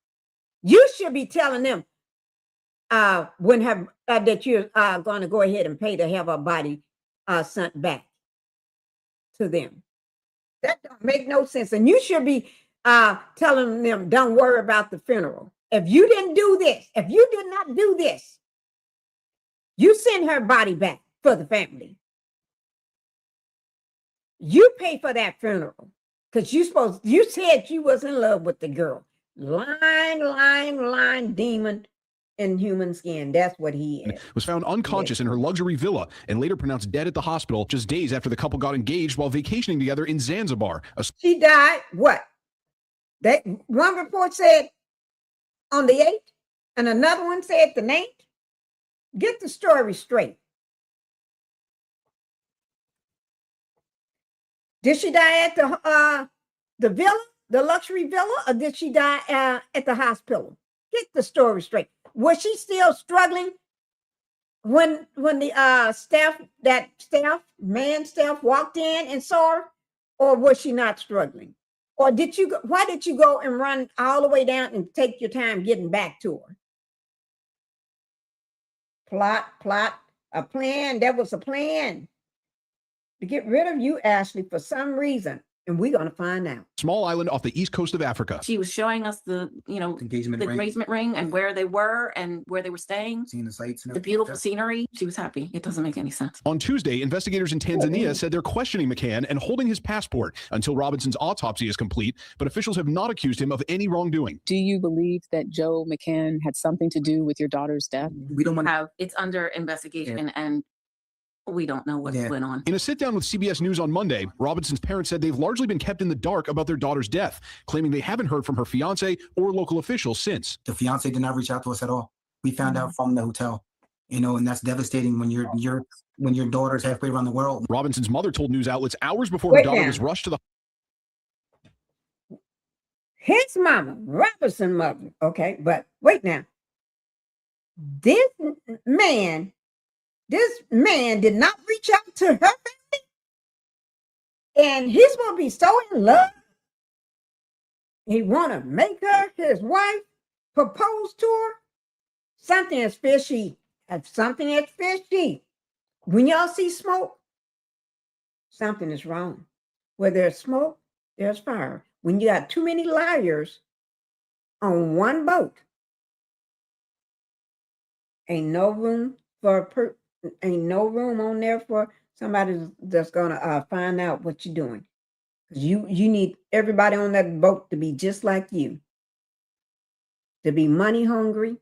You should be telling them that you're going to go ahead and pay to have her body sent back to them. That don't make no sense. And you should be telling them, don't worry about the funeral. If you didn't do this, if you did not do this, you send her body back for the family. You pay for that funeral because you said you was in love with the girl. Lying demon in human skin. That's what he is.
Was found unconscious in her luxury villa and later pronounced dead at the hospital just days after the couple got engaged while vacationing together in Zanzibar.
She died, what? That one report said on the 8th, and another one said the 9th. Get the story straight. Did she die at the villa, the luxury villa, or did she die at the hospital? Get the story straight. Was she still struggling when the staff walked in and saw her, or was she not struggling? Or why did you go and run all the way down and take your time getting back to her? Plot, a plan. There was a plan to get rid of you, Ashlee, for some reason. And we're going to find out.
Small island off the east coast of Africa.
She was showing us the engagement ring and where they were and where they were staying.
Seeing the sights and
the beautiful scenery. She was happy. It doesn't make any sense.
On Tuesday, investigators in Tanzania said they're questioning McCann and holding his passport until Robinson's autopsy is complete, but officials have not accused him of any wrongdoing.
Do you believe that Joe McCann had something to do with your daughter's death?
We don't want to
have it's under investigation and we don't know what went on.
In a sit-down with CBS News on Monday, Robinson's parents said they've largely been kept in the dark about their daughter's death, claiming they haven't heard from her fiance or local officials since.
The fiance did not reach out to us at all. We found out from the hotel, and that's devastating when your daughter's halfway around the world.
Robinson's mother told news outlets hours before her daughter was rushed to the.
His mama, Robinson's mother. Okay, but wait now. This man did not reach out to her family, and he's going to be so in love. He want to make her his wife, propose to her. Something is fishy. Something is fishy. When y'all see smoke, something is wrong. Where there's smoke, there's fire. When you got too many liars on one boat, ain't no room on there for somebody that's gonna find out what you're doing. Because you need everybody on that boat to be just like you, to be money hungry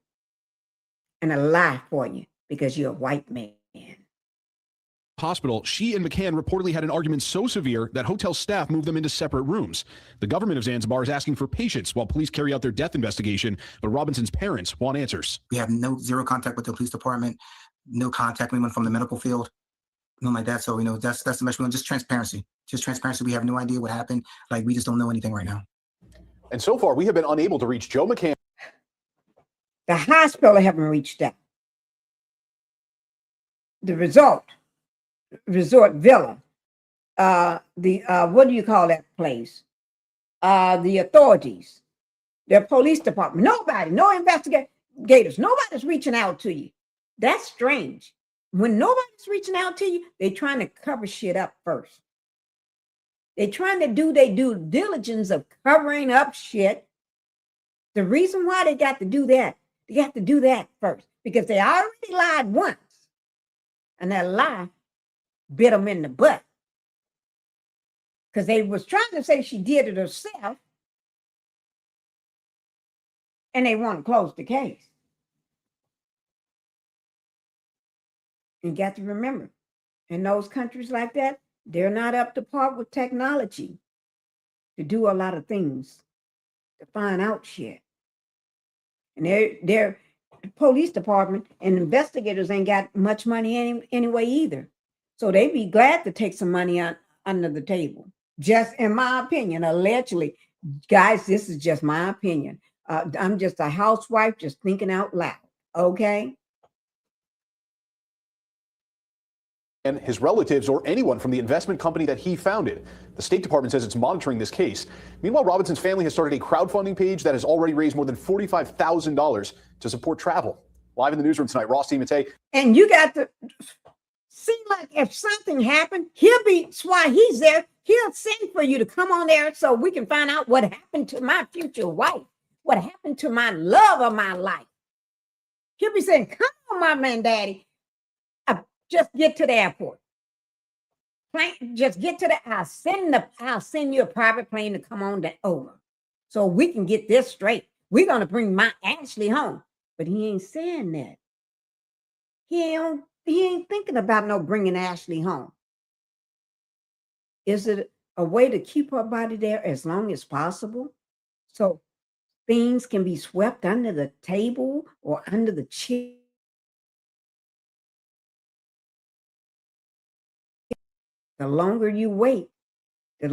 and a lie for you because you're a white man.
Hospital, she and McCann reportedly had an argument so severe that hotel staff moved them into separate rooms. The government of Zanzibar is asking for patience while police carry out their death investigation, but Robinson's parents want answers.
We have zero contact with the police department, no contact with anyone from the medical field, nothing like that. So, that's the message we want. Just transparency. We have no idea what happened. Like, we just don't know anything right now.
And so far, we have been unable to reach Joe McCann.
The hospital haven't reached out. The resort villa, what do you call that place? The authorities, the police department, nobody, no investigators, nobody's reaching out to you. That's strange. When nobody's reaching out to you, they're trying to cover shit up first. They're trying to do their due diligence of covering up shit. The reason why they got to do that, they got to do that first because they already lied once. And that lie bit them in the butt. Because they was trying to say she did it herself. And they want to close the case. You got to remember, in those countries like that, they're not up to par with technology to do a lot of things, to find out shit. And their police department and investigators ain't got much money anyway either. So they'd be glad to take some money under the table. Just in my opinion, allegedly. Guys, this is just my opinion. I'm just a housewife just thinking out loud, okay?
And his relatives or anyone from the investment company that he founded. The State Department says it's monitoring this case. Meanwhile, Robinson's family has started a crowdfunding page that has already raised more than $45,000 to support travel. Live in the newsroom tonight, Ross DiMattei.
And you got to see, like, if something happened, that's why he's there. He'll send for you to come on there so we can find out what happened to my future wife, what happened to my love of my life. He'll be saying, come on, my man, daddy. Just get to the airport. Just get to I'll send you a private plane to come on over so we can get this straight. We're going to bring my Ashlee home. But he ain't saying that. He ain't thinking about no bringing Ashlee home. Is it a way to keep her body there as long as possible? So things can be swept under the table or under the chair. The longer you wait, the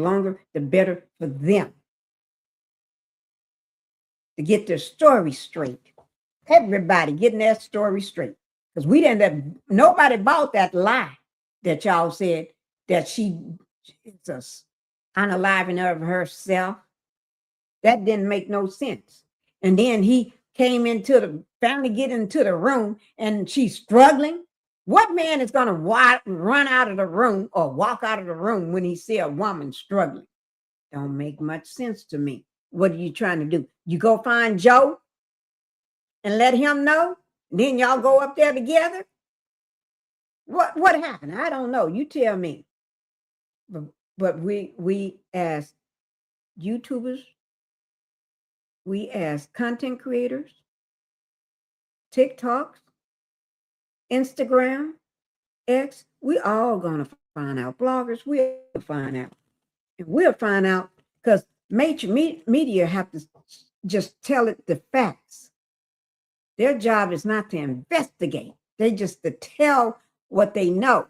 better for them to get their story straight. Everybody getting their story straight. Because we didn't, nobody bought that lie that y'all said that she is unaliving of herself. That didn't make no sense. And then he came into the family, get into the room, and she's struggling. What man is going to run out of the room or walk out of the room when he see a woman struggling? Don't make much sense to me. What are you trying to do? You go find Joe and let him know? Then y'all go up there together? What happened? I don't know. You tell me. But we as YouTubers, we as content creators, TikToks, Instagram, X, we all gonna find out. Bloggers, we'll find out. And we'll find out because major media have to just tell it the facts. Their job is not to investigate. They just to tell what they know.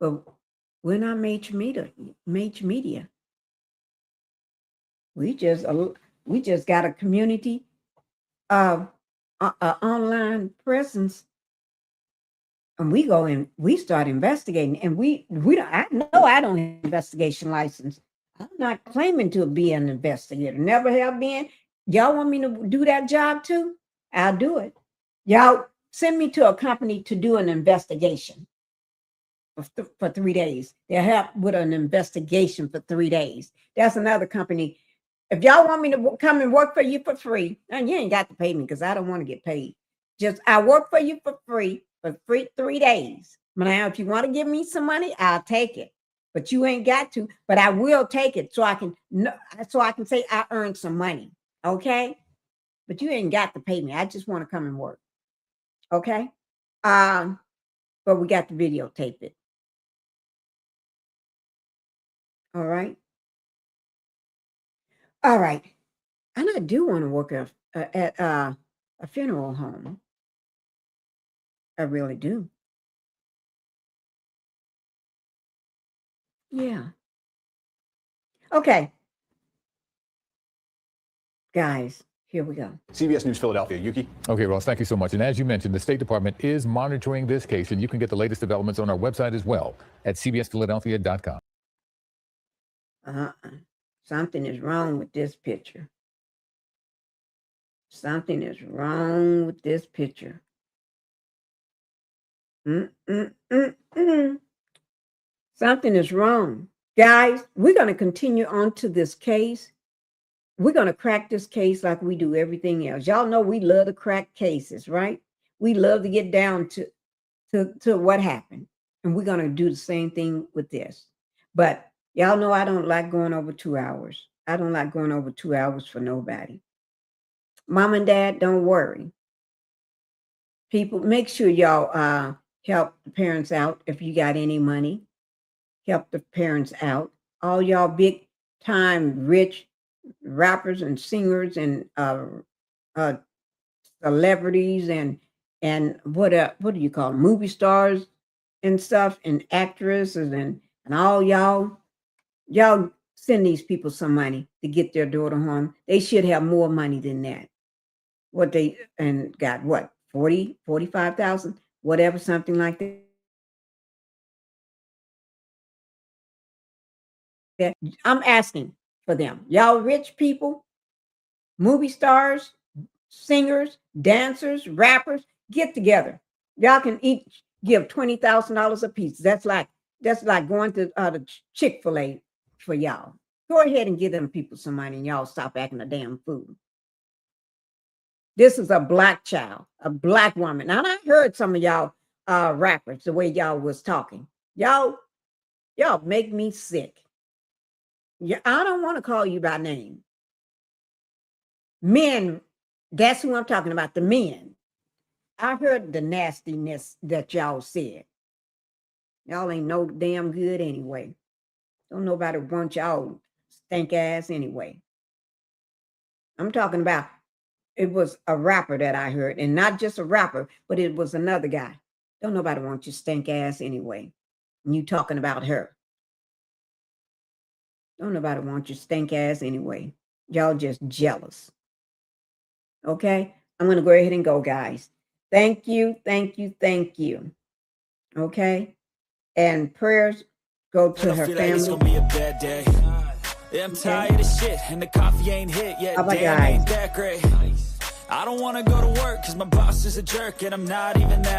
But we're not major media. We just got a community of online presence, and we go in, we start investigating, and we don't. I know I don't have an investigation license. I'm not claiming to be an investigator. Never have been. Y'all want me to do that job too? I'll do it. Y'all send me to a company to do an investigation for 3 days. They'll help with an investigation for 3 days. That's another company. If y'all want me to come and work for you for free, and you ain't got to pay me because I don't want to get paid. Just I work for you for free 3 days. Now, if you want to give me some money, I'll take it. But you ain't got to. But I will take it so I can say I earned some money. Okay? But you ain't got to pay me. I just want to come and work. Okay? But we got to videotape it. All right. All right. And I do want to work at a funeral home. I really do. Yeah. Okay. Guys, here we go.
CBS News Philadelphia, Yuki.
Okay, Ross, thank you so much. And as you mentioned, the State Department is monitoring this case, and you can get the latest developments on our website as well at cbsphiladelphia.com.
Something is wrong with this picture. Something is wrong with this picture. Something is wrong. Guys, we're going to continue on to this case. We're going to crack this case like we do everything else. Y'all know we love to crack cases, right? We love to get down to what happened. And we're going to do the same thing with this. But y'all know I don't like going over 2 hours. I don't like going over 2 hours for nobody. Mom and Dad, don't worry. People, make sure y'all help the parents out if you got any money. Help the parents out. All y'all big time rich rappers and singers and celebrities and what do you call them? Movie stars and stuff, and actresses and all y'all send these people some money to get their daughter home. They should have more money than that. What they and got what 40, 45,000, whatever, something like that. I'm asking for them. Y'all rich people, movie stars, singers, dancers, rappers, get together. Y'all can each give $20,000 a piece. That's like going to the Chick-fil-A for y'all. Go ahead and give them people some money and y'all stop acting a damn fool. This is a black child, a black woman. And I heard some of y'all rappers, the way y'all was talking. Y'all make me sick. Yeah, I don't want to call you by name. Men, that's who I'm talking about, the men. I heard the nastiness that y'all said. Y'all ain't no damn good anyway. Don't nobody want y'all stink ass anyway. I'm talking about, it was a rapper that I heard, and not just a rapper, but it was another guy. Don't nobody want your stink ass anyway. And you talking about her. Don't nobody want your stink ass anyway. Y'all just jealous. Okay? I'm going to go ahead and go, guys. Thank you, thank you, thank you. Okay? And prayers go to her family.
It's gonna be a bad day. Yeah, I'm tired of shit, and the coffee ain't hit yet.
How about
Damn, ain't
guys?
that great. I don't want to go to work because my boss is a jerk, and I'm not even that